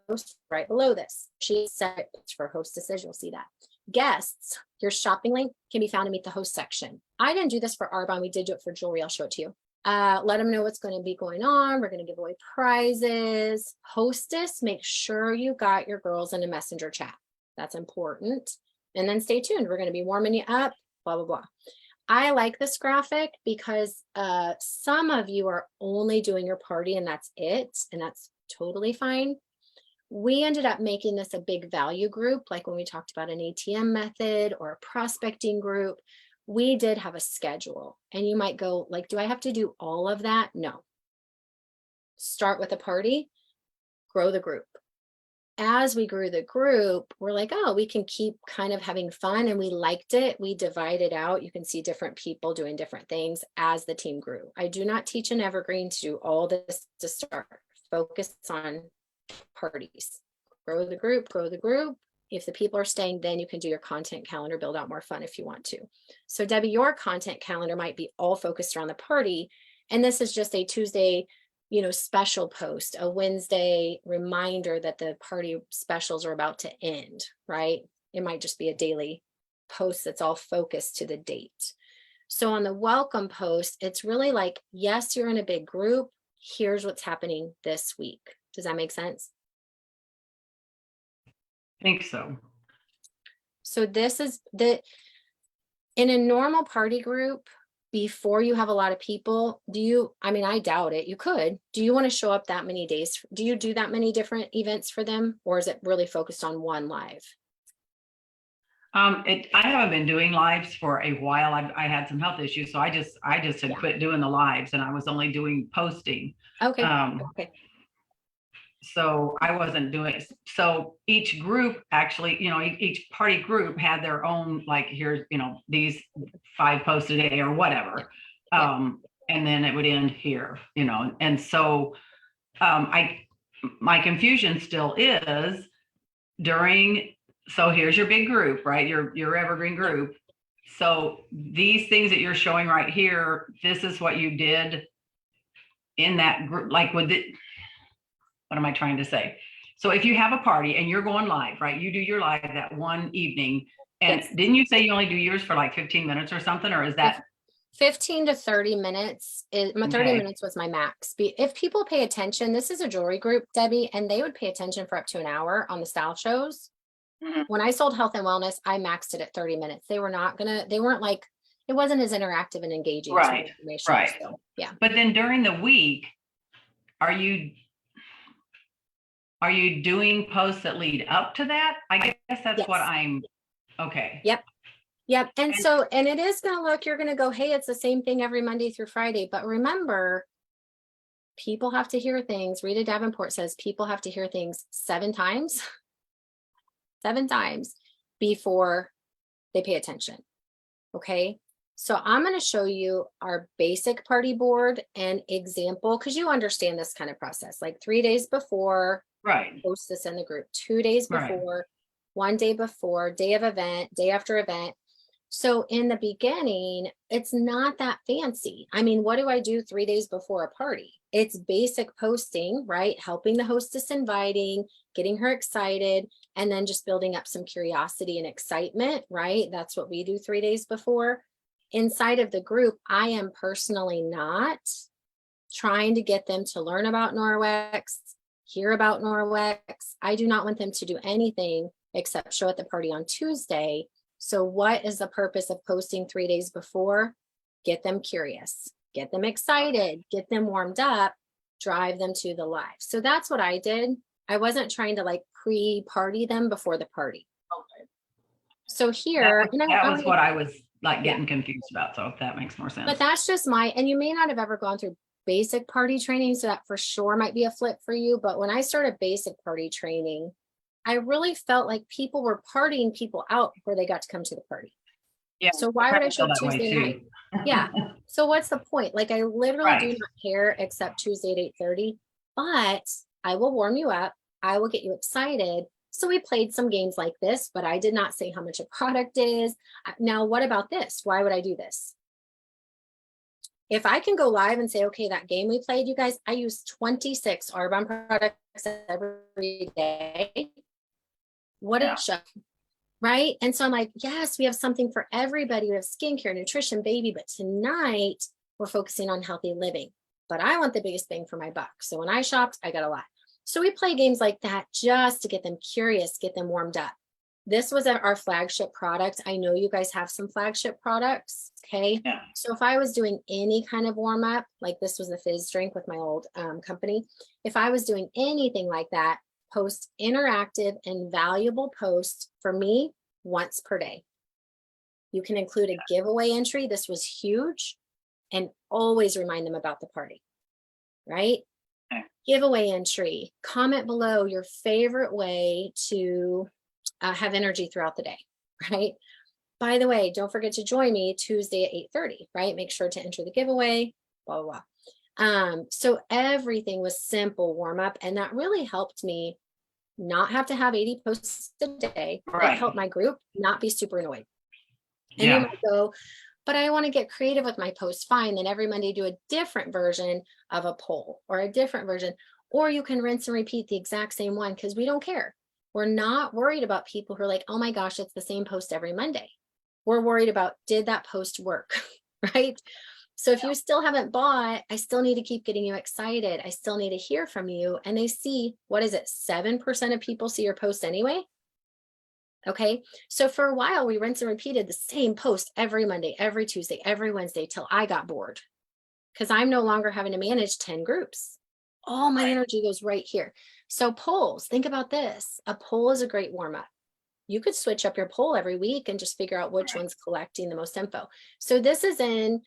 post right below this. She said for hostesses, you'll see that. Guests, your shopping link can be found to meet the host section. I didn't do this for Arbonne. We did do it for jewelry. I'll show it to you. Let them know what's going to be going on. We're going to give away prizes. Hostess, make sure you got your girls in a messenger chat. That's important. And then stay tuned. We're going to be warming you up, blah, blah, blah. I like this graphic because some of you are only doing your party and that's it. And that's totally fine. We ended up making this a big value group, like when we talked about an ATM method or a prospecting group. We did have a schedule, and you might go like, do I have to do all of that? No. Start with a party, grow the group. As we grew the group, we're like, oh, we can keep kind of having fun, and we liked it. We divided out. You can see different people doing different things as the team grew. I do not teach an evergreen to do all this to start. Focus on parties. Grow the group, grow the group. If the people are staying, then you can do your content calendar, build out more fun if you want to. So Debbie, your content calendar might be all focused around the party. And this is just a Tuesday, special post, a Wednesday reminder that the party specials are about to end, right? It might just be a daily post that's all focused to the date. So on the welcome post, it's really like, yes, you're in a big group. Here's what's happening this week. Does that make sense? I think so. So this is in a normal party group, before you have a lot of people, I doubt it, you could. Do you want to show up that many days? Do you do that many different events for them? Or is it really focused on one live? I haven't been doing lives for a while. I had some health issues, so I just had quit doing the lives, and I was only doing posting. Okay. Okay. So I wasn't doing, so each group actually, each party group had their own, like, here's, these 5 posts a day or whatever. Yeah. And then it would end here, and so my confusion still is so here's your big group, right? Your evergreen group. So these things that you're showing right here, this is what you did in that group, like with it. What am I trying to say? So if you have a party and you're going live, right? You do your live that one evening. And Yes. Didn't you say you only do yours for like 15 minutes or something? Or is that 15 to 30 minutes? 30 Okay. minutes was my max. If people pay attention, this is a jewelry group, Debbie, and they would pay attention for up to an hour on the style shows. Mhm. When I sold health and wellness, I maxed it at 30 minutes. They weren't like, it wasn't as interactive and engaging. as Right, information, right. So, yeah. But then during the week, are you doing posts that lead up to that? I guess that's what Yes. I'm, okay. Yep. And it is going to look, you're going to go, hey, it's the same thing every Monday through Friday. But remember, people have to hear things. Rita Davenport says people have to hear things 7 times, 7 times before they pay attention. Okay. So I'm going to show you our basic party board and example, because you understand this kind of process, like 3 days before, Right. post this in the group, 2 days Right. before, 1 day before, day of event, day after event. So in the beginning, it's not that fancy. I mean, what do I do 3 days before a party? It's basic posting, right? Helping the hostess, inviting, getting her excited, and then just building up some curiosity and excitement, right? That's what we do 3 days before. Inside of the group, I am personally not trying to get them to learn about Norwex, hear about Norwex. I do not want them to do anything except show at the party on Tuesday. So what is the purpose of posting 3 days before? Get them curious, get them excited, get them warmed up, drive them to the live. So that's what I did. I wasn't trying to like pre-party them before the party. Okay. So here, That was what I was like getting confused about. So if that makes more sense. but that's just and you may not have ever gone through basic party training, so that for sure might be a flip for you. But when I started basic party training, I really felt like people were partying people out before they got to come to the party. Yeah. So why would I show feel that way Tuesday too. night? Yeah. So what's the point? Like I literally do Right. not care except Tuesday at 8:30, but I will warm you up. I will get you excited. So we played some games like this, but I did not say how much a product is. Now, what about this? Why would I do this? If I can go live and say, okay, that game we played, you guys, I used 26 Arbonne products every day. What Yeah. a show, right? And so I'm like, yes, we have something for everybody. We have skincare, nutrition, baby, but tonight we're focusing on healthy living. But I want the biggest bang for my buck. So when I shopped, I got a lot. So we play games like that just to get them curious, get them warmed up. This was our flagship product. I know you guys have some flagship products, okay? Yeah. So if I was doing any kind of warm up, like this was the fizz drink with my old company, if I was doing anything like that, post interactive and valuable post for me once per day. You can include a giveaway entry. This was huge, and always remind them about the party, right? Okay. Giveaway entry, comment below your favorite way to have energy throughout the day, right? By the way, don't forget to join me Tuesday at 8:30, right? Make sure to enter the giveaway, blah, blah, blah. So everything was simple warm up, and that really helped me not have to have 80 posts a day. Right. It helped my group not be super annoyed. And Yeah. you might go, but I want to get creative with my posts. Fine. Then every Monday do a different version of a poll or a different version, or you can rinse and repeat the exact same one because we don't care. We're not worried about people who are like, oh my gosh, it's the same post every Monday. We're worried about, did that post work, right? So if you still haven't bought, I still need to keep getting you excited. I still need to hear from you. And they see, what is it? 7% of people see your post anyway. Okay. So for a while, we rinse and repeated the same post every Monday, every Tuesday, every Wednesday till I got bored because I'm no longer having to manage 10 groups. All my energy goes right here. So polls, think about this. A poll is a great warm up. You could switch up your poll every week and just figure out which one's collecting the most info. So this is in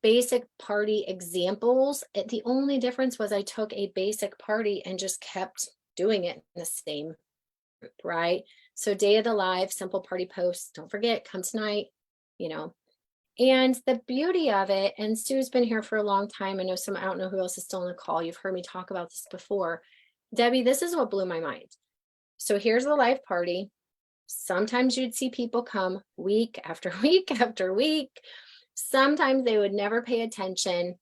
basic party examples. The only difference was I took a basic party and just kept doing it in the same group, right? So day of the live, simple party posts. Don't forget, come tonight, you know. And the beauty of it, and Sue's been here for a long time. I don't know who else is still on the call. You've heard me talk about this before. Debbie, this is what blew my mind. So here's the live party. Sometimes you'd see people come week after week after week. Sometimes they would never pay attention.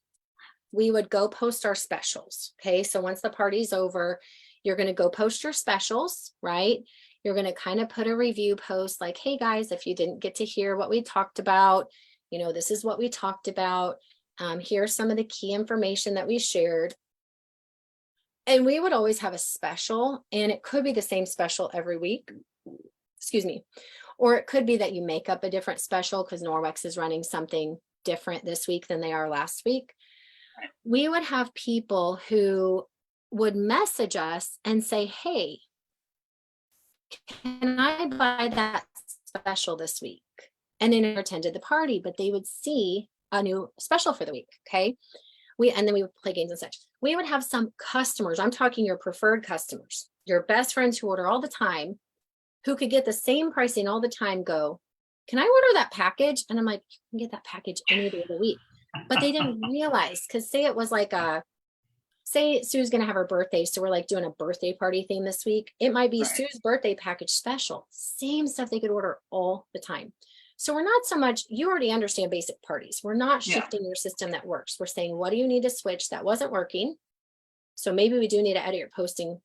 We would go post our specials. Okay. So once the party's over, you're going to go post your specials, right? You're going to kind of put a review post like, hey guys, if you didn't get to hear what we talked about, you know, this is what we talked about. Here's some of the key information that we shared. And we would always have a special, and it could be the same special every week. Excuse me. Or it could be that you make up a different special because Norwex is running something different this week than they are last week. We would have people who would message us and say, hey, can I buy that special this week? And they never attended the party, but they would see a new special for the week. Okay. And then we would play games and such. We would have some customers, I'm talking your preferred customers, your best friends who order all the time, who could get the same pricing all the time, go, can I order that package? And I'm like, you can get that package any day of the week. But they didn't realize, because say it was like say Sue's going to have her birthday. So we're like doing a birthday party theme this week. It might be Sue's birthday package special, same stuff they could order all the time. So we're not so much, you already understand basic parties. We're not shifting your system that works. We're saying, what do you need to switch that wasn't working? So maybe we do need to edit your posting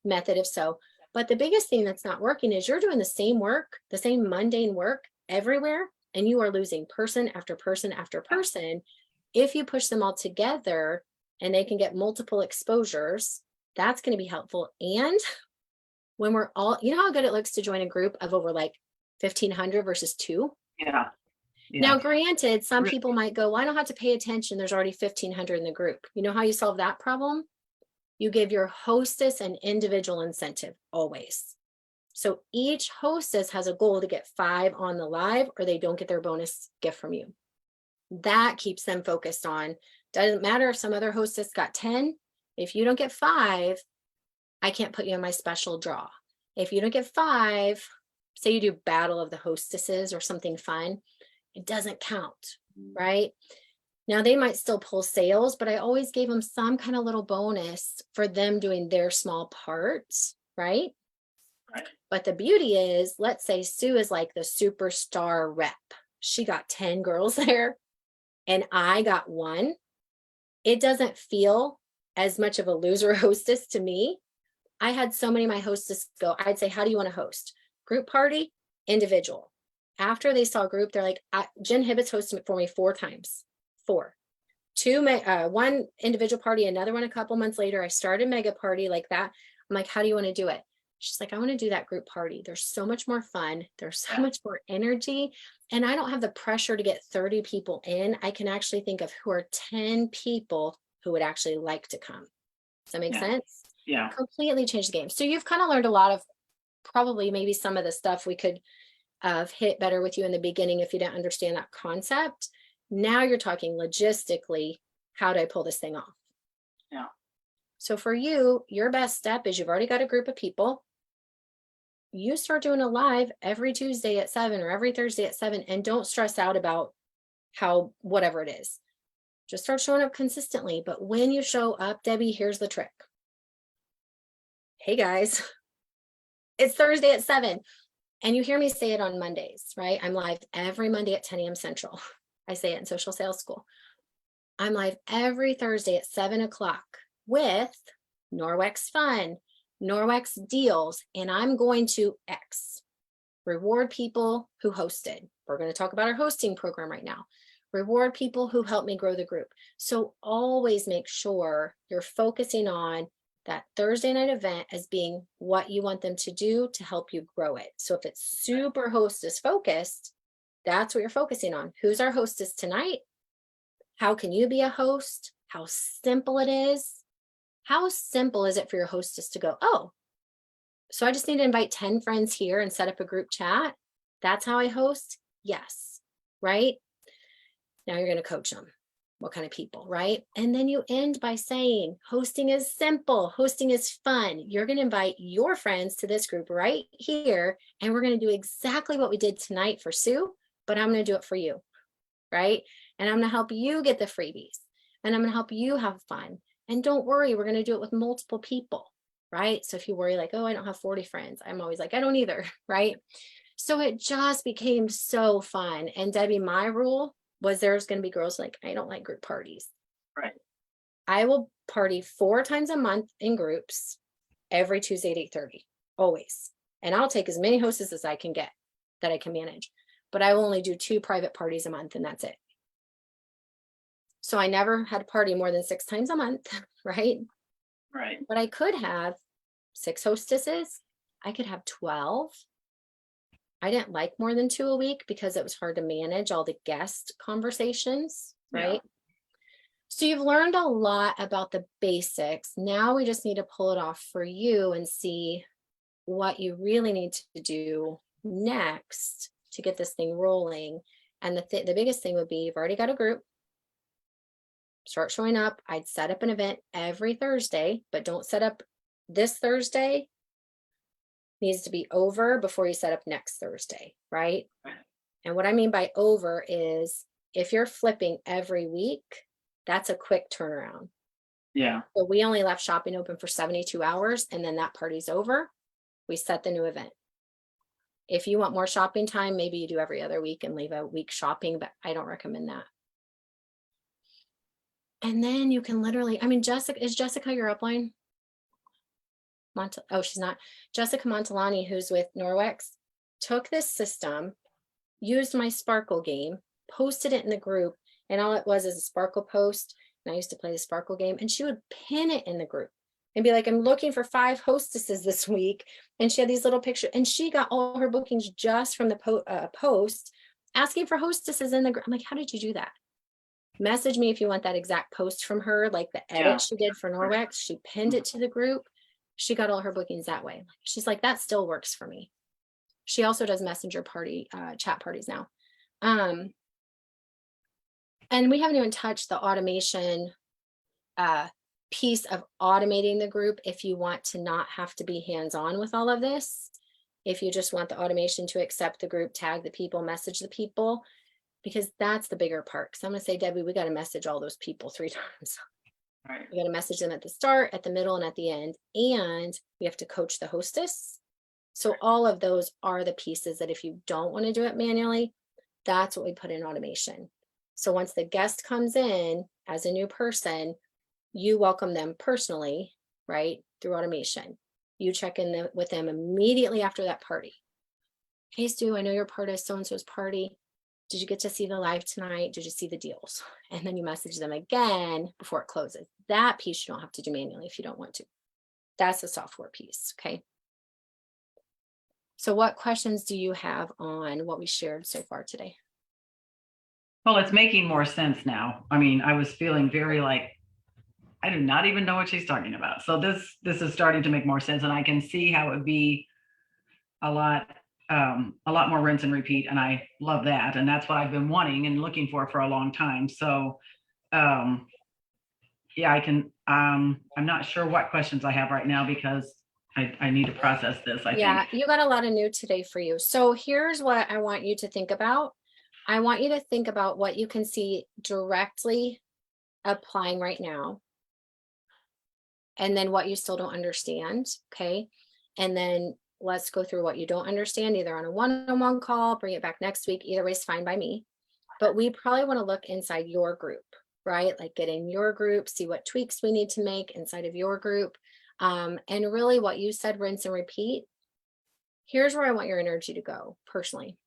method if so. But the biggest thing that's not working is you're doing the same work, the same mundane work everywhere, and you are losing person after person after person. If you push them all together and they can get multiple exposures, that's going to be helpful. And when we're all, you know how good it looks to join a group of over like 1,500 versus 2? Yeah. Now, granted, some people might go, well, I don't have to pay attention. There's already 1,500 in the group. You know how you solve that problem? You give your hostess an individual incentive always. So each hostess has a goal to get 5 on the live, or they don't get their bonus gift from you. That keeps them focused on, doesn't matter if some other hostess got 10. If you don't get 5, I can't put you in my special draw. If you don't get 5, say you do battle of the hostesses or something fun, it doesn't count, right? Now they might still pull sales, but I always gave them some kind of little bonus for them doing their small parts, right? But the beauty is, let's say Sue is like the superstar rep. She got 10 girls there and I got 1. It doesn't feel as much of a loser hostess to me. I had so many of my hostess go, I'd say, how do you want to host? Group party, individual. After they saw group, they're like, Jen Hibbett's hosted it for me 4 times. 4. 2, one individual party, another one a couple months later. I started mega party like that. I'm like, how do you want to do it? She's like, I want to do that group party. There's so much more fun. There's so much more energy. And I don't have the pressure to get 30 people in. I can actually think of who are 10 people who would actually like to come. Does that make sense? Yeah. Completely changed the game. So you've kind of learned a lot of probably maybe some of the stuff we could have hit better with you in the beginning if you didn't understand that concept. Now you're talking logistically, how do I pull this thing off? Yeah. So for you, your best step is you've already got a group of people. You start doing a live every Tuesday at 7 or every Thursday at 7, and don't stress out about how, whatever it is. Just start showing up consistently. But when you show up, Debbie, here's the trick. Hey guys, it's Thursday at 7. And you hear me say it on Mondays, right? I'm live every Monday at 10 a.m. Central. I say it in social sales school. I'm live every Thursday at 7 o'clock with Norwex Fun, Norwex Deals, and I'm going to X, reward people who hosted. We're going to talk about our hosting program right now. Reward people who helped me grow the group. So always make sure you're focusing on that Thursday night event as being what you want them to do to help you grow it. So if it's super hostess focused, that's what you're focusing on. Who's our hostess tonight? How can you be a host? How simple it is. How simple is it for your hostess to go, oh, so I just need to invite 10 friends here and set up a group chat? That's how I host? Yes, right? Now you're going to coach them. What kind of people, right? And then you end by saying, hosting is simple. Hosting is fun. You're going to invite your friends to this group right here. And we're going to do exactly what we did tonight for Sue, but I'm going to do it for you, right? And I'm going to help you get the freebies. And I'm going to help you have fun. And don't worry, we're going to do it with multiple people, right? So if you worry like, oh, I don't have 40 friends, I'm always like, I don't either, right? So it just became so fun. And Debbie, my rule was there's going to be girls like, I don't like group parties. Right. I will party 4 times a month in groups every Tuesday at 8:30, always. And I'll take as many hosts as I can get that I can manage. But I will only do 2 private parties a month, and that's it. So I never had a party more than 6 times a month, right? Right. But I could have 6 hostesses. I could have 12. I didn't like more than 2 a week because it was hard to manage all the guest conversations, right? Yeah. So you've learned a lot about the basics. Now we just need to pull it off for you and see what you really need to do next to get this thing rolling. And the biggest thing would be you've already got a group. Start showing up. I'd set up an event every Thursday, but don't set up this Thursday. Needs to be over before you set up next Thursday, right? Right. And what I mean by over is if you're flipping every week, that's a quick turnaround. Yeah. So we only left shopping open for 72 hours and then that party's over. We set the new event. If you want more shopping time, maybe you do every other week and leave a week shopping, but I don't recommend that. And then you can literally, I mean, Jessica, is Jessica your upline? Oh, she's not. Jessica Montalani, who's with Norwex, took this system, used my Sparkle game, posted it in the group, and all it was is a Sparkle post. And I used to play the Sparkle game, and she would pin it in the group and be like, I'm looking for 5 hostesses this week. And she had these little pictures, and she got all her bookings just from the post, asking for hostesses in the group. I'm like, how did you do that? Message me if you want that exact post from her, like the edit she did for Norwex. She pinned it to the group. She got all her bookings that way. She's like, that still works for me. She also does messenger party, chat parties now. And we haven't even touched the automation piece of automating the group. If you want to not have to be hands-on with all of this, if you just want the automation to accept the group, tag the people, message the people, because that's the bigger part. Because I'm going to say, Debbie, we got to message all those people 3 times. Right. We got to message them at the start, at the middle, and at the end. And we have to coach the hostess. So all of those are the pieces that if you don't want to do it manually, that's what we put in automation. So once the guest comes in as a new person, you welcome them personally, right? Through automation. You check in with them immediately after that party. Hey, Stu, I know you're part of so-and-so's party. Did you get to see the live tonight? Did you see the deals? And then you message them again before it closes. That piece you don't have to do manually if you don't want to. That's the software piece, okay? So what questions do you have on what we shared so far today? Well, it's making more sense now. I mean, I was feeling very like, I do not even know what she's talking about. So this is starting to make more sense, and I can see how it would be a lot more rinse and repeat, and I love that, and that's what I've been wanting and looking for a long time. So yeah, I can. I'm not sure what questions I have right now because I need to process this. I think. You got a lot of new today for you. So here's what I want you to think about. I want you to think about what you can see directly applying right now, and then what you still don't understand, okay? And then let's go through what you don't understand, either on a one-on-one call, bring it back next week. Either way is fine by me. But we probably want to look inside your group, right? Like get in your group, see what tweaks we need to make inside of your group. And really what you said, rinse and repeat. Here's where I want your energy to go personally.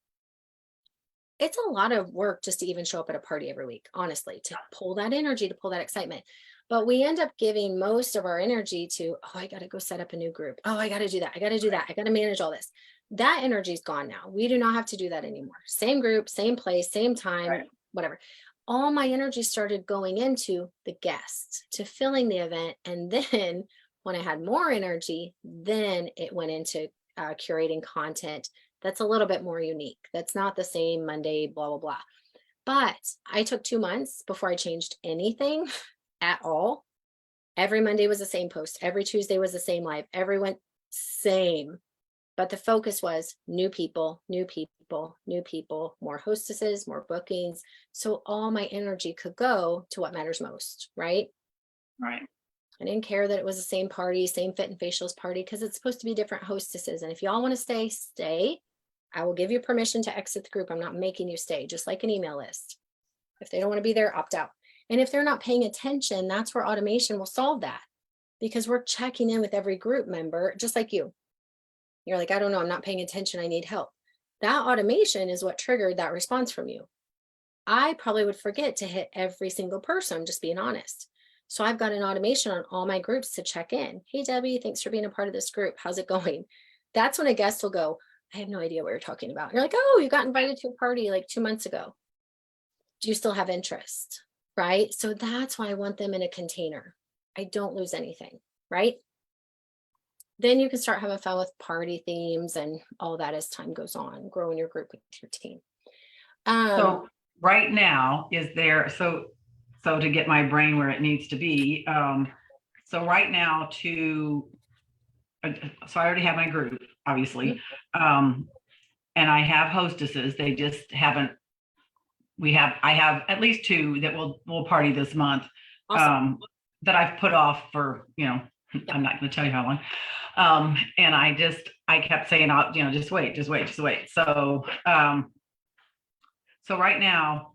It's a lot of work just to even show up at a party every week, honestly, to pull that energy, to pull that excitement. But we end up giving most of our energy to, oh, I got to go set up a new group. Oh, I got to do that. I got to do that. I got to manage all this. That energy is gone now. We do not have to do that anymore. Same group, same place, same time, whatever. All my energy started going into the guests, to filling the event. And then when I had more energy, then it went into curating content that's a little bit more unique. That's not the same Monday, blah, blah, blah. But I took 2 months before I changed anything at all. Every Monday was the same post. Every Tuesday was the same live. Everyone same. But the focus was new people, new people, new people, more hostesses, more bookings. So all my energy could go to what matters most, right? Right. I didn't care that it was the same party, same fit and facials party, because it's supposed to be different hostesses. And if y'all want to stay, stay. I will give you permission to exit the group. I'm not making you stay, just like an email list. If they don't want to be there, opt out. And if they're not paying attention, that's where automation will solve that, because we're checking in with every group member, just like you. You're like, I don't know, I'm not paying attention, I need help. That automation is what triggered that response from you. I probably would forget to hit every single person, just being honest. So I've got an automation on all my groups to check in. Hey, Debbie, thanks for being a part of this group. How's it going? That's when a guest will go, I have no idea what you're talking about. You're like, oh, you got invited to a party like 2 months ago. Do you still have interest? Right? So that's why I want them in a container. I don't lose anything, right? Then you can start having fun with party themes and all that as time goes on, growing your group with your team. So right now, is there, so to get my brain where it needs to be, so right now so I already have my group, obviously, and I have hostesses. They just haven't. I have at least 2 that will party this month. Awesome. That I've put off for, I'm not going to tell you how long. And I kept saying, just wait. So, so right now,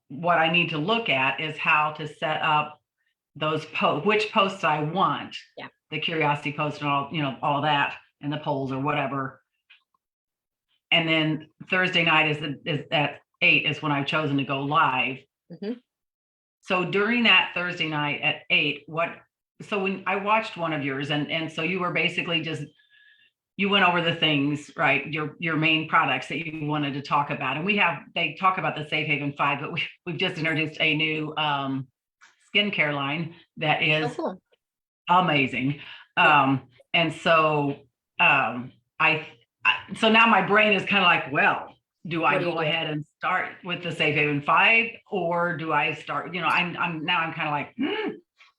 what I need to look at is how to set up those which posts I want. Yeah. The curiosity post and all that, and the polls or whatever. And then Thursday night is at 8 is when I've chosen to go live. Mm-hmm. So during that Thursday night at 8, so when I watched one of yours, and so you were basically you went over the things, right? Your main products that you wanted to talk about. And they talk about the Safe Haven 5, but we've just introduced a new skincare line that is amazing. And so so now my brain is kind of like, well, do I go ahead and start with the Safe Haven 5, or do I start, I'm kind of like,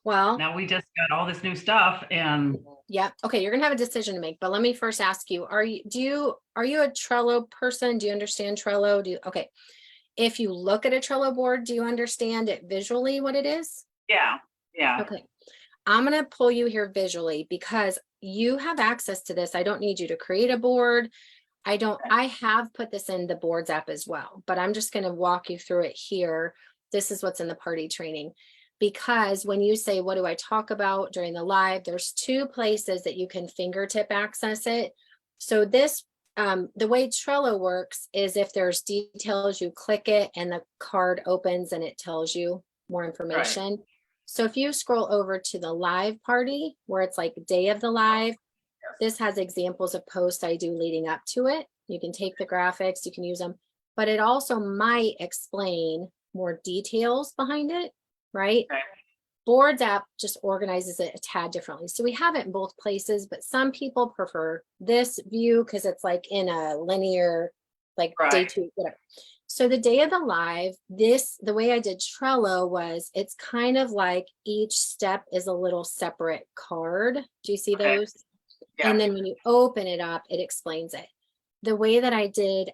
well, now we just got all this new stuff and. Yeah. Okay. You're going to have a decision to make, but let me first ask you, are you a Trello person? Do you understand Trello? Okay. If you look at a Trello board, do you understand it visually what it is? Yeah. Yeah. Okay. I'm going to pull you here visually because you have access to this. I don't need you to create a board. I have put this in the boards app as well, but I'm just going to walk you through it here. This is what's in the party training. because when you say, what do I talk about during the live, there's 2 places that you can fingertip access it. So this, the way Trello works is if there's details, you click it and the card opens and it tells you more information. So if you scroll over to the live party where it's like day of the live, this has examples of posts I do leading up to it. You can take the graphics, you can use them, but it also might explain more details behind it, right? Boards app just organizes it a tad differently. So we have it in both places, but some people prefer this view because it's like in a linear, like day 2, whatever. So the day of the live, the way I did Trello was it's kind of like each step is a little separate card. Do you see those? Yeah. And then when you open it up, it explains it. The way that I did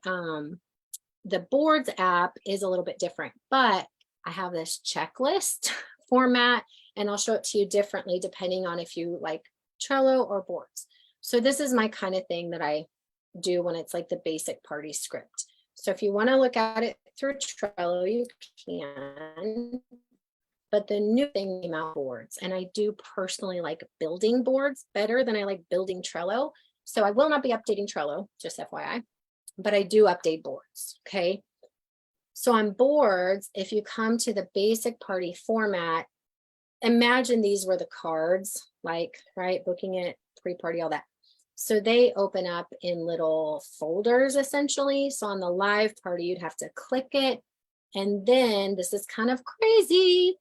the boards app is a little bit different, but I have this checklist format and I'll show it to you differently depending on if you like Trello or boards. So this is my kind of thing that I do when it's like the basic party script. So if you want to look at it through Trello, you can, but the new thing came out boards, and I do personally like building boards better than I like building Trello. So I will not be updating Trello, just FYI, but I do update boards, okay? So on boards, if you come to the basic party format, imagine these were the cards, like, right, booking it, pre-party, all that. So they open up in little folders essentially. So on the live party, you'd have to click it. And then this is kind of crazy.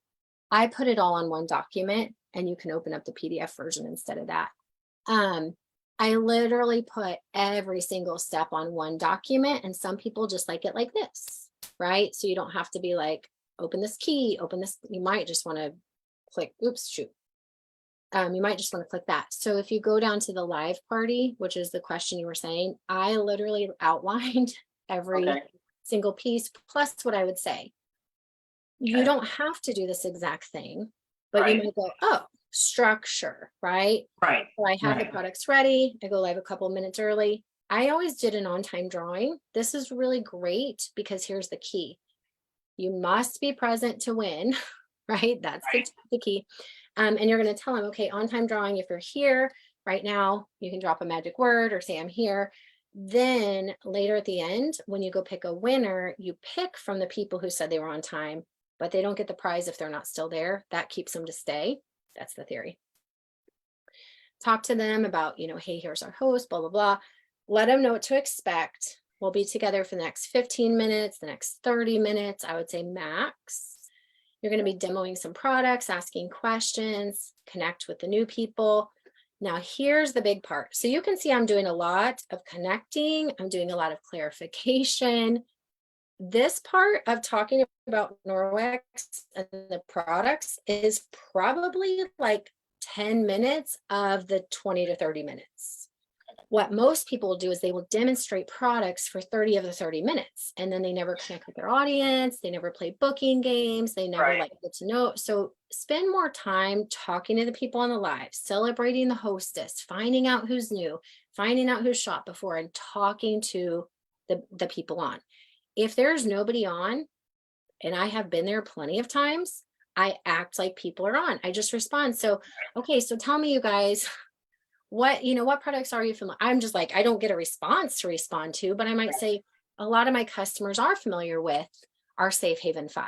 I put it all on one document and you can open up the PDF version instead of that. I literally put every single step on one document, and some people just like it like this, right? So you don't have to be like, open this key, open this. You might just want to click, oops, shoot. You might just want to click that. So if you go down to the live party, which is the question you were saying, I literally outlined every single piece plus what I would say. You don't have to do this exact thing, but you might go, oh, structure, right? So I have the products ready. I go live a couple of minutes early. I always did an on-time drawing. This is really great because here's the key. You must be present to win, right? That's the key. And you're going to tell them, okay, on-time drawing, if you're here right now, you can drop a magic word or say I'm here. Then later at the end, when you go pick a winner, you pick from the people who said they were on time, but they don't get the prize if they're not still there. That keeps them to stay. That's the theory. Talk to them about, you know, hey, here's our host, blah, blah, blah. Let them know what to expect. We'll be together for the next 15 minutes, the next 30 minutes, I would say max. You're going to be demoing some products, asking questions, connect with the new people. Now, here's the big part. So you can see I'm doing a lot of connecting. I'm doing a lot of clarification. This part of talking about Norwex and the products is probably like 10 minutes of the 20 to 30 minutes. What most people will do is they will demonstrate products for 30 of the 30 minutes, and then they never connect with their audience. They never play booking games. They never like get to know. So spend more time talking to the people on the live, celebrating the hostess, finding out who's new, finding out who's shopped before, and talking to the people on. If there's nobody on, and I have been there plenty of times, I act like people are on. I just respond. So, okay, so tell me, you guys, what products are you familiar? I'm just like, I don't get a response to respond to, but I might say a lot of my customers are familiar with our Safe Haven 5.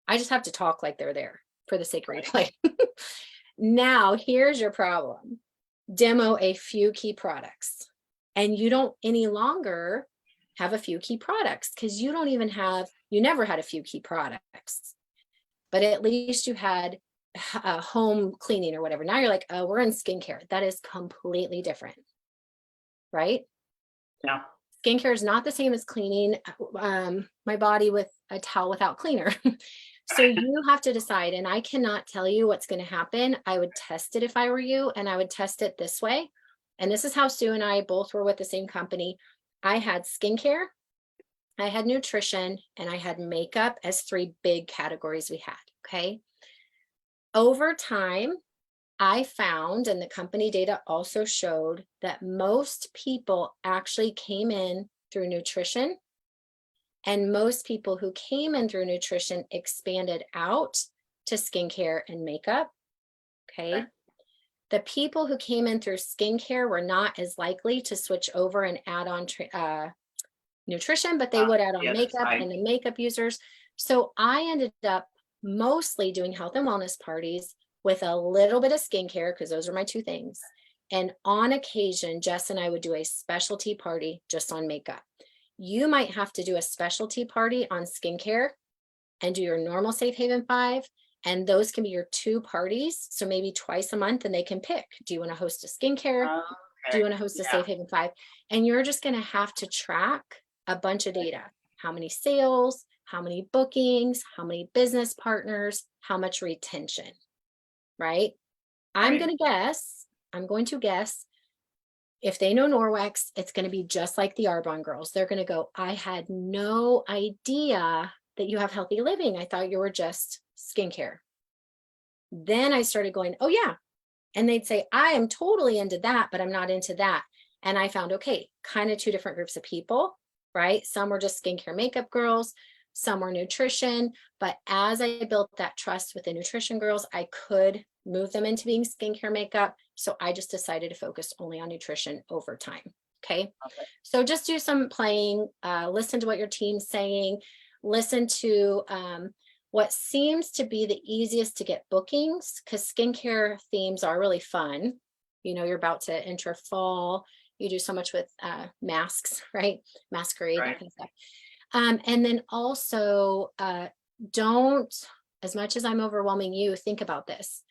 I just have to talk like they're there for the sake of replay. Now, here's your problem. Demo a few key products, and you don't any longer have a few key products because you never had a few key products, but at least you had home cleaning or whatever. Now you're like, oh, we're in skincare. That is completely different, right? Yeah. Skincare is not the same as cleaning my body with a towel without cleaner. So you have to decide, and I cannot tell you what's going to happen. I would test it if I were you, and I would test it this way. And this is how Sue and I both were with the same company. I had skincare, I had nutrition, and I had makeup as 3 big categories we had, okay? Over time, I found, and the company data also showed, that most people actually came in through nutrition, and most people who came in through nutrition expanded out to skincare and makeup. Okay. Okay. The people who came in through skincare were not as likely to switch over and add on nutrition, but they would add on yeah, that's makeup right. and the makeup users. So I ended up mostly doing health and wellness parties with a little bit of skincare, because those are my two things. And on occasion, Jess and I would do a specialty party just on makeup. You might have to do a specialty party on skincare and do your normal Safe Haven 5. And those can be your two parties. So maybe twice a month, and they can pick, do you want to host a skincare? Do you want to host a Safe Haven 5? And you're just going to have to track a bunch of data. How many sales, how many bookings, how many business partners, how much retention, right? I'm Right. going to guess if they know Norwex, it's going to be just like the Arbonne girls. They're going to go, I had no idea that you have healthy living. I thought you were just skincare. Then I started going, oh yeah. And they'd say, I am totally into that, but I'm not into that. And I found, okay, kind of two different groups of people, right? Some were just skincare makeup girls, some were nutrition. But as I built that trust with the nutrition girls, I could move them into being skincare makeup. So I just decided to focus only on nutrition over time. Okay. So just do some playing, listen to what your team's saying, listen to what seems to be the easiest to get bookings, because skincare themes are really fun. You know, you're about to enter fall. You do so much with masks, right? Masquerade, Right. that kind of stuff. And then also don't, as much as I'm overwhelming you, think about this.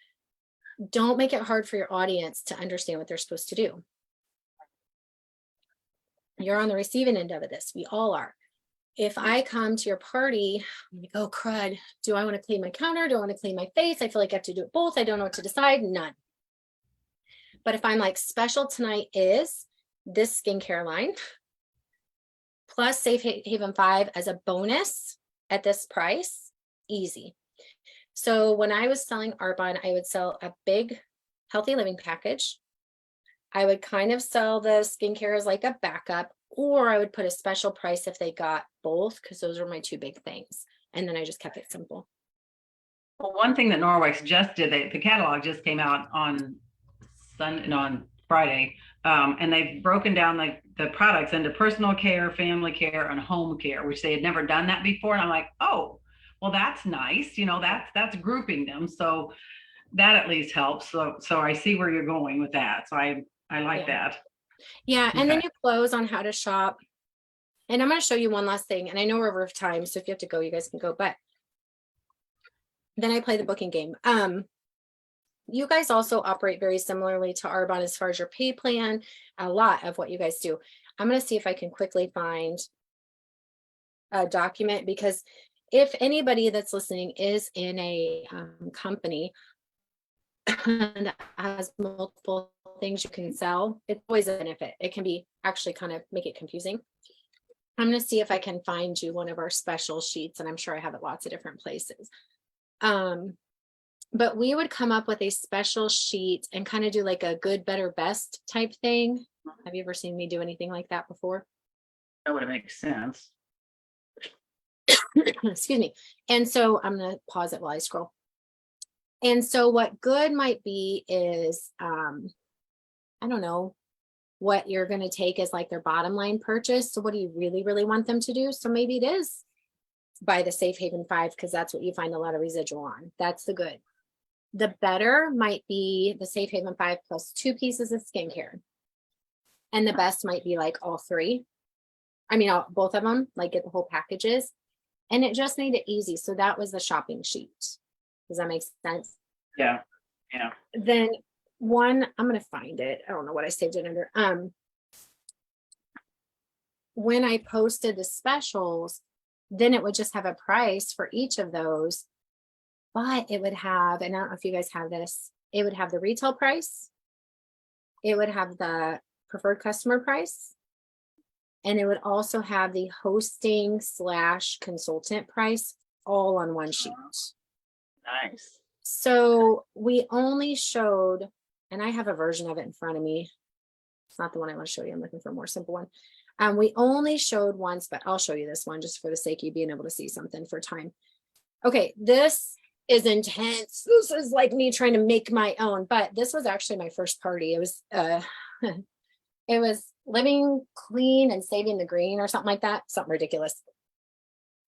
Don't make it hard for your audience to understand what they're supposed to do. You're on the receiving end of this. We all are. If I come to your party, I'm like, oh crud, do I want to clean my counter? Do I want to clean my face? I feel like I have to do it both. I don't know what to decide. None. But if I'm like, special tonight is this skincare line plus Safe Haven 5 as a bonus at this price, easy. So when I was selling Arbonne, I would sell a big healthy living package. I would kind of sell the skincare as like a backup, or I would put a special price if they got both, because those are my two big things. And then I just kept it simple. Well, one thing that Norwex just did, the catalog just came out on on Friday, and they've broken down like the products into personal care, family care, and home care, which they had never done that before. And I'm like, oh, well, that's nice. You know, that's grouping them. So that at least helps. So I see where you're going with that. So I like that. Yeah. And then Okay. you close on how to shop. And I'm going to show you one last thing. And I know we're over time, so if you have to go, you guys can go. But then I play the booking game. You guys also operate very similarly to Arbonne as far as your pay plan, a lot of what you guys do. I'm going to see if I can quickly find a document, because if anybody that's listening is in a company that has multiple things you can sell, it's always a benefit. It can be actually kind of make it confusing. I'm going to see if I can find you one of our special sheets, and I'm sure I have it lots of different places. But we would come up with a special sheet and kind of do like a good, better, best type thing. Have you ever seen me do anything like that before? That would make sense. Excuse me. And so I'm going to pause it while I scroll. And so what good might be is, I don't know, what you're going to take as like their bottom line purchase. So what do you really, really want them to do? So maybe it is buy the Safe Haven 5, because that's what you find a lot of residual on. That's the good. The better might be the Safe Haven 5 plus 2 pieces of skincare. And the best might be like all 3. I mean, both of them, like get the whole packages. And it just made it easy. So that was the shopping sheet. Does that make sense? Yeah. Yeah. Then one, I'm going to find it. I don't know what I saved it under. When I posted the specials, then it would just have a price for each of those, but it would have, and I don't know if you guys have this, it would have the retail price, it would have the preferred customer price, and it would also have the hosting / consultant price all on one sheet. Nice. So we only showed, and I have a version of it in front of me. It's not the one I want to show you. I'm looking for a more simple one. We only showed once, but I'll show you this one just for the sake of you being able to see something for time. Okay, this is intense. This is like me trying to make my own, but this was actually my first party. It was, it was living clean and saving the green or something like that. Something ridiculous.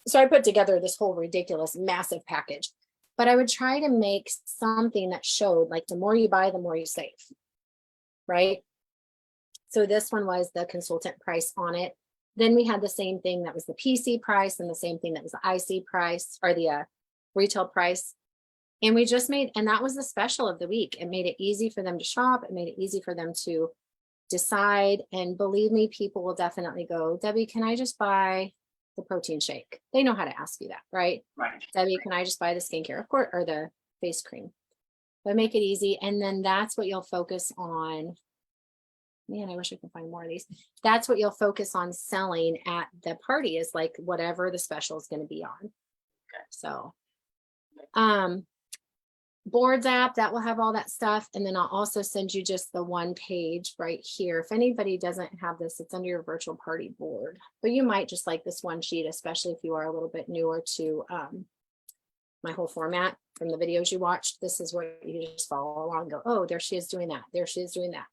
So I put together this whole ridiculous, massive package, but I would try to make something that showed like the more you buy, the more you save, right? So this one was the consultant price on it. Then we had the same thing that was the PC price and the same thing that was the IC price or the retail price. And we just made, and that was the special of the week. It made it easy for them to shop. It made it easy for them to decide. And believe me, people will definitely go, Debbie, can I just buy the protein shake? They know how to ask you that, right? Right. Debbie, can I just buy the skincare, of course, or the face cream? But make it easy. And then that's what you'll focus on. Man, I wish I could find more of these. That's what you'll focus on selling at the party is like whatever the special is going to be on. Okay. So, boards app that will have all that stuff. And then I'll also send you just the one page right here. If anybody doesn't have this, it's under your virtual party board, but you might just like this one sheet, especially if you are a little bit newer to my whole format from the videos you watched. This is what you just follow along and go, oh, there she is doing that. There she is doing that.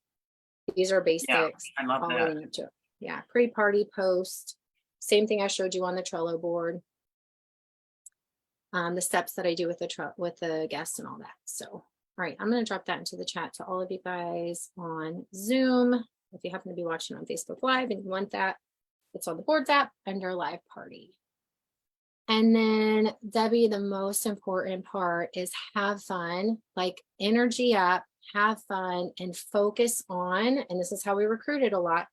These are basics. Yeah, I love that. following up to- Yeah, pre-party, post. Same thing I showed you on the Trello board. The steps that I do with the guests and all that. So, all right, I'm going to drop that into the chat to all of you guys on Zoom. If you happen to be watching on Facebook Live and you want that, it's on the boards app under live party. And then Debbie, the most important part is have fun, like energy up, have fun and focus on, and this is how we recruited a lot,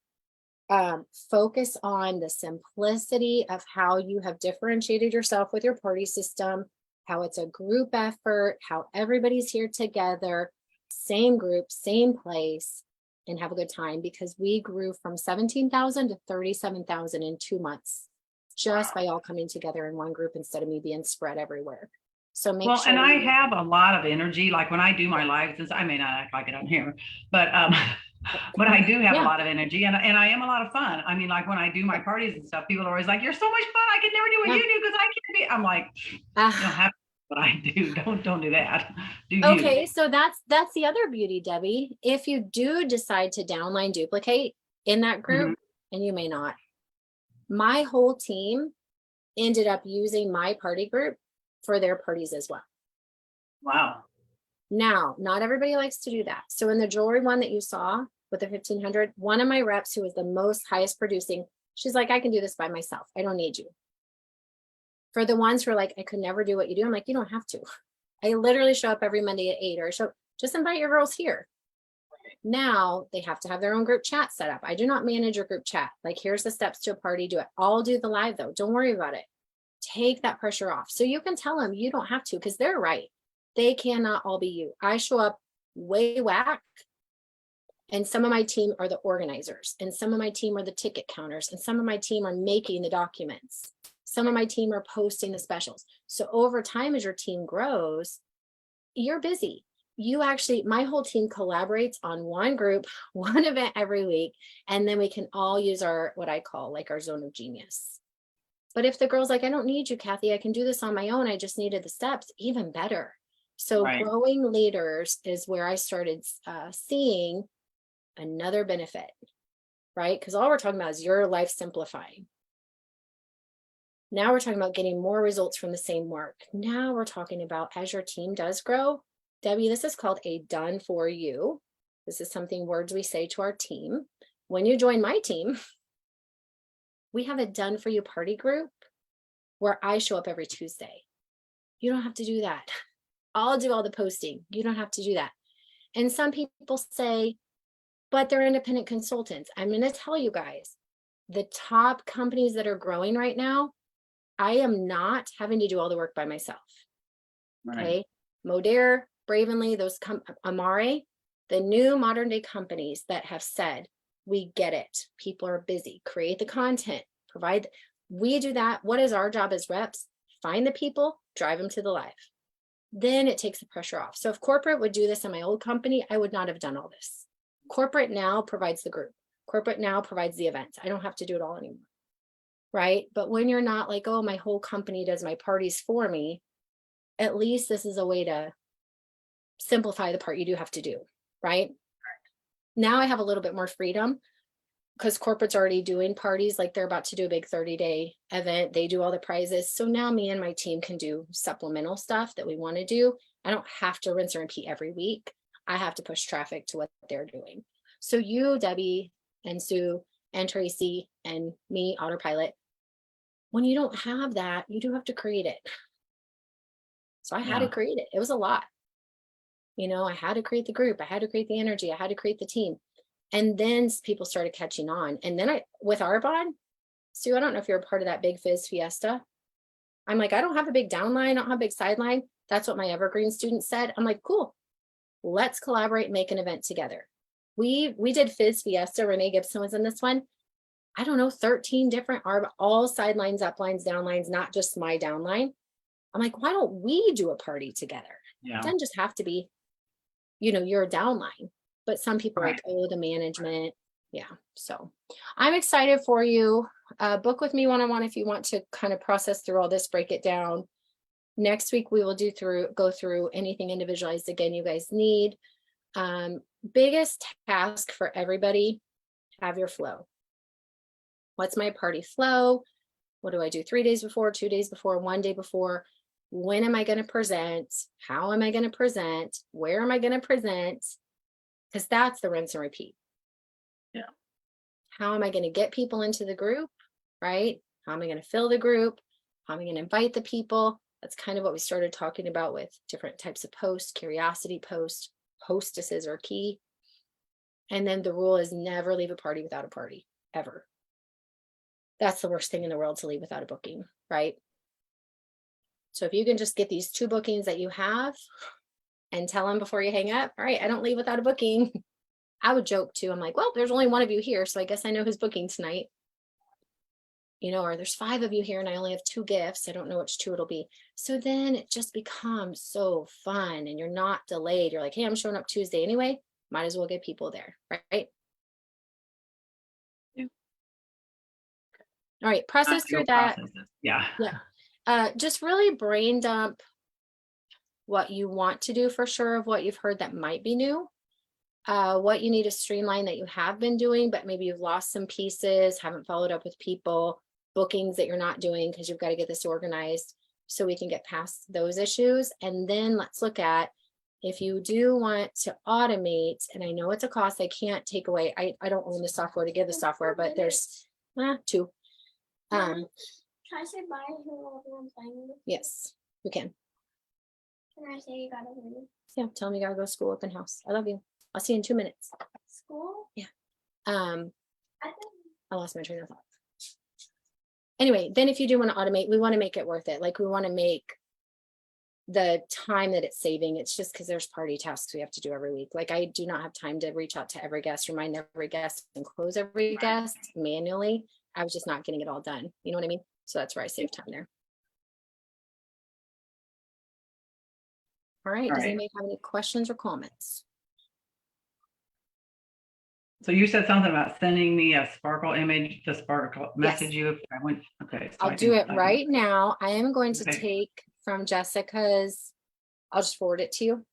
focus on the simplicity of how you have differentiated yourself with your party system, how it's a group effort, how everybody's here together, same group, same place, and have a good time, because we grew from 17,000 to 37,000 in 2 months just by all coming together in one group instead of me being spread everywhere. So make Well, sure. and I have a lot of energy, like when I do my lives, I may not act like it on here, but but I do have a lot of energy and I am a lot of fun. I mean, like when I do my parties and stuff, people are always like, you're so much fun. I could never do what you do because I can't be. I'm like, you don't have what I do. Don't do that. Do you? Okay, so that's the other beauty, Debbie. If you do decide to downline duplicate in that group, and you may not, my whole team ended up using my party group for their parties as well. Wow. Now, not everybody likes to do that. So in the jewelry one that you saw with the 1,500, one of my reps who was the most highest producing, she's like, I can do this by myself. I don't need you. For the ones who are like, I could never do what you do, I'm like, you don't have to. I literally show up every Monday at 8 or just invite your girls here. Now they have to have their own group chat set up. I do not manage your group chat. Like, here's the steps to a party, do it. I'll do the live though. Don't worry about it. Take that pressure off. So you can tell them you don't have to, because they're right. They cannot all be you. I show up way whack. And some of my team are the organizers. And some of my team are the ticket counters. And some of my team are making the documents. Some of my team are posting the specials. So over time, as your team grows, you're busy. You actually, my whole team collaborates on one group, one event every week. And then we can all use our, what I call like our zone of genius. But if the girl's like, I don't need you, Cathy, I can do this on my own. I just needed the steps, even better. So growing leaders is where I started seeing another benefit, right? Because all we're talking about is your life simplifying. Now we're talking about getting more results from the same work. Now we're talking about, as your team does grow, Debbie, this is called a done for you. This is something words we say to our team. When you join my team, we have a done for you party group where I show up every Tuesday. You don't have to do that. I'll do all the posting. You don't have to do that. And some people say, but they're independent consultants. I'm going to tell you guys, the top companies that are growing right now, I am not having to do all the work by myself. Okay. Modere, Bravenly, those Amare, the new modern day companies that have said, we get it. People are busy. Create the content, provide. We do that. What is our job as reps? Find the people, drive them to the live. Then it takes the pressure off. So if corporate would do this in my old company, I would not have done all this. Corporate now provides the group. Corporate now provides the events. I don't have to do it all anymore. Right? But when you're not like, oh, my whole company does my parties for me, at least this is a way to simplify the part you do have to do, right? Now I have a little bit more freedom because corporate's already doing parties, like they're about to do a big 30-day event. They do all the prizes. So now me and my team can do supplemental stuff that we want to do. I don't have to rinse and repeat every week. I have to push traffic to what they're doing. So you, Debbie, and Sue, and Tracy, and me, Autopilot, when you don't have that, you do have to create it. So I had to create it. It was a lot. You know, I had to create the group. I had to create the energy. I had to create the team. And then people started catching on. And then with Arbonne, Sue, I don't know if you're a part of that big Fizz Fiesta. I'm like, I don't have a big downline. I don't have a big sideline. That's what my Evergreen students said. I'm like, cool. Let's collaborate and make an event together. We did Fizz Fiesta. Renee Gibson was in this one. I don't know, 13 different all sidelines, uplines, downlines, not just my downline. I'm like, why don't we do a party together? Yeah. It doesn't just have to be, you know, you're a downline, but some people are like, oh, the management. Yeah. So I'm excited for you. Book with me one-on-one if you want to kind of process through all this, break it down. Next week, we will go through anything individualized again you guys need. Biggest task for everybody, have your flow. What's my party flow? What do I do 3 days before, 2 days before, 1 day before? When am I going to present? How am I going to present? Where am I going to present? Because that's the rinse and repeat. Yeah. How am I going to get people into the group, right? How am I going to fill the group? How am I going to invite the people? That's kind of what we started talking about with different types of posts, curiosity posts, hostesses are key. And then the rule is never leave a party without a party, ever. That's the worst thing in the world, to leave without a booking, right? So if you can just get these 2 bookings that you have and tell them before you hang up, all right, I don't leave without a booking. I would joke too. I'm like, well, there's only 1 of you here, so I guess I know who's booking tonight. You know, or there's 5 of you here and I only have 2 gifts. I don't know which 2 it'll be. So then it just becomes so fun and you're not delayed. You're like, hey, I'm showing up Tuesday anyway. Might as well get people there, right? Yeah. All right, process through that. Yeah. Just really brain dump what you want to do for sure, of what you've heard that might be new, what you need to streamline that you have been doing, but maybe you've lost some pieces, haven't followed up with people, bookings that you're not doing because you've got to get this organized so we can get past those issues. And then let's look at, if you do want to automate, and I know it's a cost I can't take away. I don't own the software to give the software, but there's 2. Can I say bye to everyone playing with? Yes, you can. Can I say you gotta leave? Yeah, tell me you gotta go to school, open house. I love you. I'll see you in 2 minutes. School? I I think lost my train of thought. Anyway, then if you do want to automate, we want to make it worth it. Like we want to make the time that it's saving. It's just because there's party tasks we have to do every week. Like I do not have time to reach out to every guest, remind every guest, and close every guest manually. I was just not getting it all done. You know what I mean? So that's where I save time there. All right. Does anybody have any questions or comments? So you said something about sending me a sparkle image, the sparkle message you if I went. Okay. So I'll do it right now. I am going to take from Jessica's, I'll just forward it to you.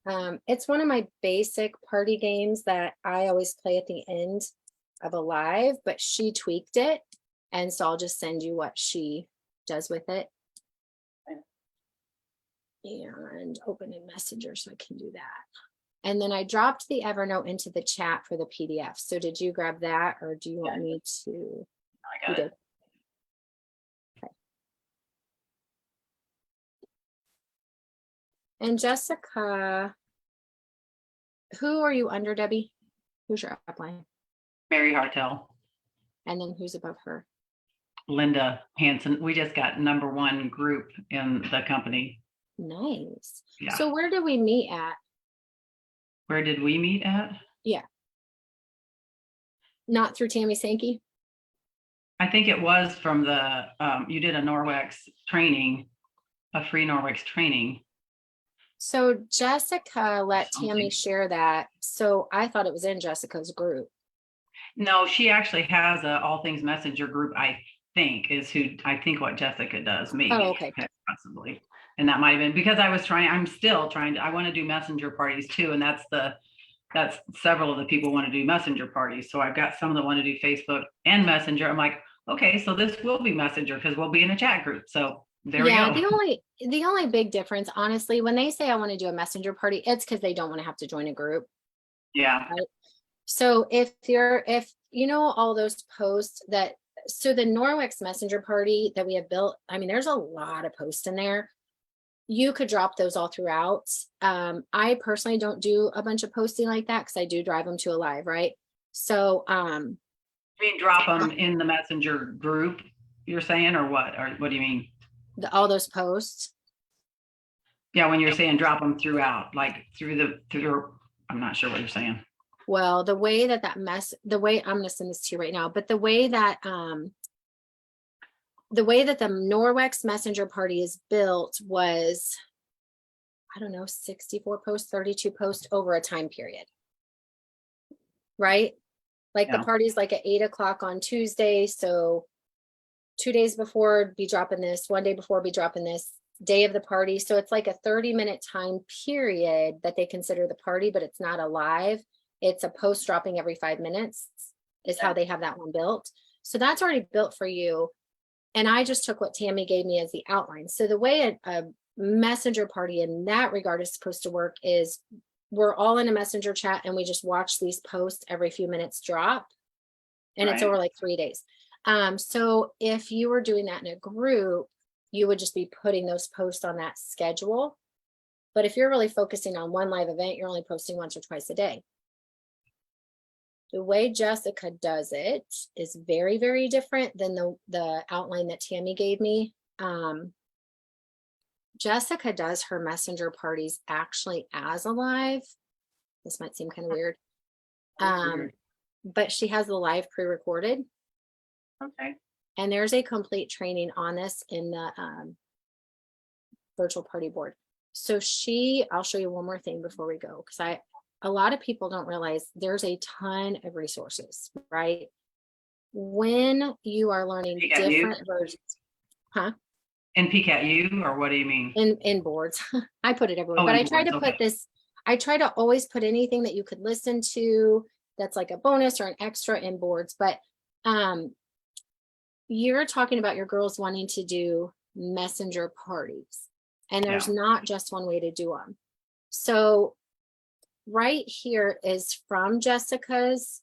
Okay. It's one of my basic party games that I always play at the end of a live, but she tweaked it. And so I'll just send you what she does with it. And open in Messenger so I can do that. And then I dropped the Evernote into the chat for the PDF. So did you grab that or do you want me to? I got it. Okay. And Jessica, who are you under, Debbie? Who's your upline? Mary Hartel. And then who's above her? Linda Hanson. We just got #1 group in the company. Nice. Yeah. So where did we meet at? Where did we meet at? Yeah. Not through Tammy Sankey? I think it was from the, you did a Norwex training, a free Norwex training. So Jessica let Tammy share that. So I thought it was in Jessica's group. No, she actually has a All Things Messenger group, I think, is who I think what Jessica does, maybe. Oh, okay. Possibly. And that might have been because I'm still trying to, I want to do messenger parties too. And that's several of the people want to do messenger parties. So I've got some that want to do Facebook and Messenger. I'm like, okay, so this will be Messenger because we'll be in a chat group. So there we Yeah, go. the only big difference, honestly, when they say I want to do a messenger party, it's because they don't want to have to join a group. Yeah. So if you know all those posts so the Norwex messenger party that we have built, I mean, there's a lot of posts in there. You could drop those all throughout. I personally don't do a bunch of posting like that because I do drive them to a live, right? So You mean drop them in the messenger group, you're saying, or what? Or what do you mean? all those posts. Yeah, when you're saying drop them throughout, like through I'm not sure what you're saying. Well, the way that the way I'm going to send this to you right now, but the way that the Norwex messenger party is built was, I don't know, 64 posts, 32 posts over a time period. Right? Like Yeah. the party's like at 8 o'clock on Tuesday. So 2 days before be dropping this, 1 day before be dropping this, day of the party. So it's like a 30-minute time period that they consider the party, but it's not a live. It's a post dropping every 5 minutes is how they have that one built. So that's already built for you. And I just took what Tammy gave me as the outline. So the way a messenger party in that regard is supposed to work is we're all in a messenger chat and we just watch these posts every few minutes drop. And it's Right. over like 3 days. So if you were doing that in a group, you would just be putting those posts on that schedule. But if you're really focusing on one live event, you're only posting once or twice a day. The way Jessica does it is very, very different than the outline that Tammy gave me. Jessica does her messenger parties actually as a live. This might seem kind of weird. But she has the live pre-recorded. Okay. And there's a complete training on this in the virtual party board. So I'll show you one more thing before we go, because a lot of people don't realize there's a ton of resources, right? When you are learning different versions, In PCAT-U, or what do you mean? in boards, I put it everywhere, Oh, but in I try to boards, put okay. this, I try to always put anything that you could listen to that's like a bonus or an extra in boards. But you're talking about your girls wanting to do messenger parties, and there's not just one way to do them. So right here is from Jessica's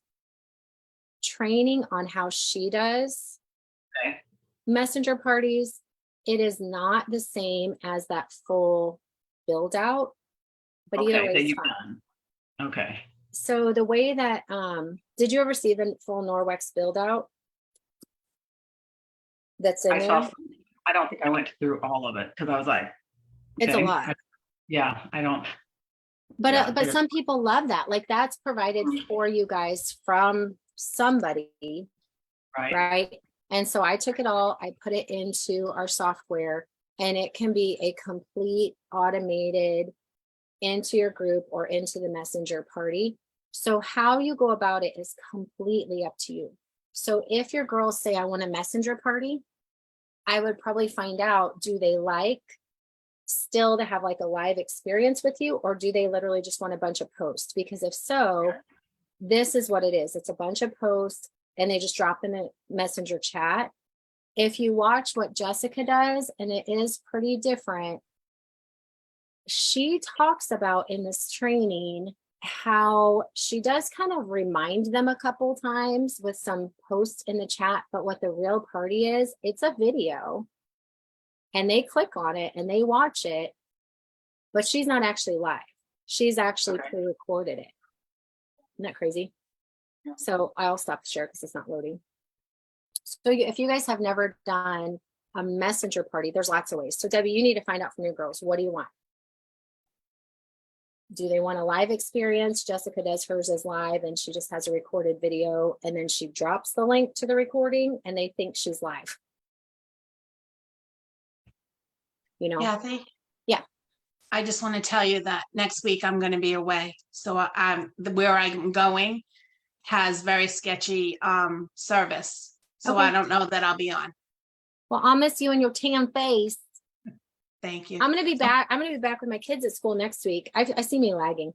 training on how she does messenger parties. It is not the same as that full build out, but either way it's fine. Okay. So the way that did you ever see the full Norwex build out that's in there? I don't think I went through all of it because I was like, It's a lot. I don't. But but some people love that. Like that's provided for you guys from somebody, right? And so I took it all, I put it into our software, and it can be a complete automated into your group or into the messenger party. So how you go about it is completely up to you. So if your girls say, I want a messenger party, I would probably find out, do they like still to have like a live experience with you, or do they literally just want a bunch of posts? Because if so, this is what it is. It's a bunch of posts and they just drop in a messenger chat. If you watch what Jessica does, and it is pretty different, she talks about in this training how she does kind of remind them a couple times with some posts in the chat, but what the real party is, it's a video and they click on it and they watch it, but she's not actually live. She's actually pre-recorded it. Isn't that crazy? Yeah. So I'll stop the share because it's not loading. So if you guys have never done a messenger party, there's lots of ways. So Debbie, you need to find out from your girls, what do you want? Do they want a live experience? Jessica does hers as live and she just has a recorded video, and then she drops the link to the recording and they think she's live. You know? Cathy? Yeah. I just want to tell you that next week I'm going to be away. So where I'm going has very sketchy service. So Okay. I don't know that I'll be on. Well, I'll miss you and your tan face. Thank you. I'm gonna be back. I'm gonna be back with my kids at school next week. I see me lagging.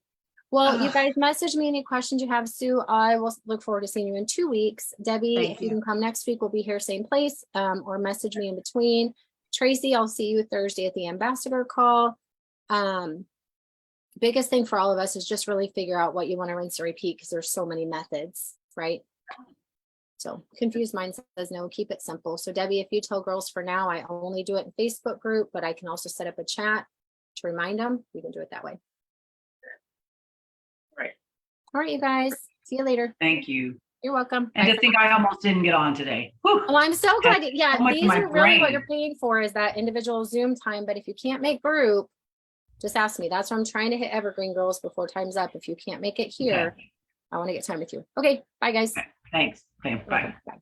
Well, you Ugh. guys message me any questions you have, Sue. I will look forward to seeing you in 2 weeks. Debbie, Thank if you you. can come next week, we'll be here same place, or message me in between. Tracy, I'll see you Thursday at the ambassador call. Biggest thing for all of us is just really figure out what you want to rinse and repeat, because there's so many methods, right? So confused mind says no, keep it simple. So Debbie, if you tell girls for now, I only do it in Facebook group, but I can also set up a chat to remind them. We can do it that way. Right. All right, you guys. See you later. Thank you. You're welcome. And Bye to for think now. I almost didn't get on today. Whew. Well, I'm so glad. Yeah, so much in these my are really what brain. you're paying for, is that individual Zoom time. But if you can't make group, just ask me. That's why I'm trying to hit Evergreen girls before time's up. If you can't make it here, I want to get time with you. Okay, bye guys. Thanks. Okay, You're bye. welcome. Bye.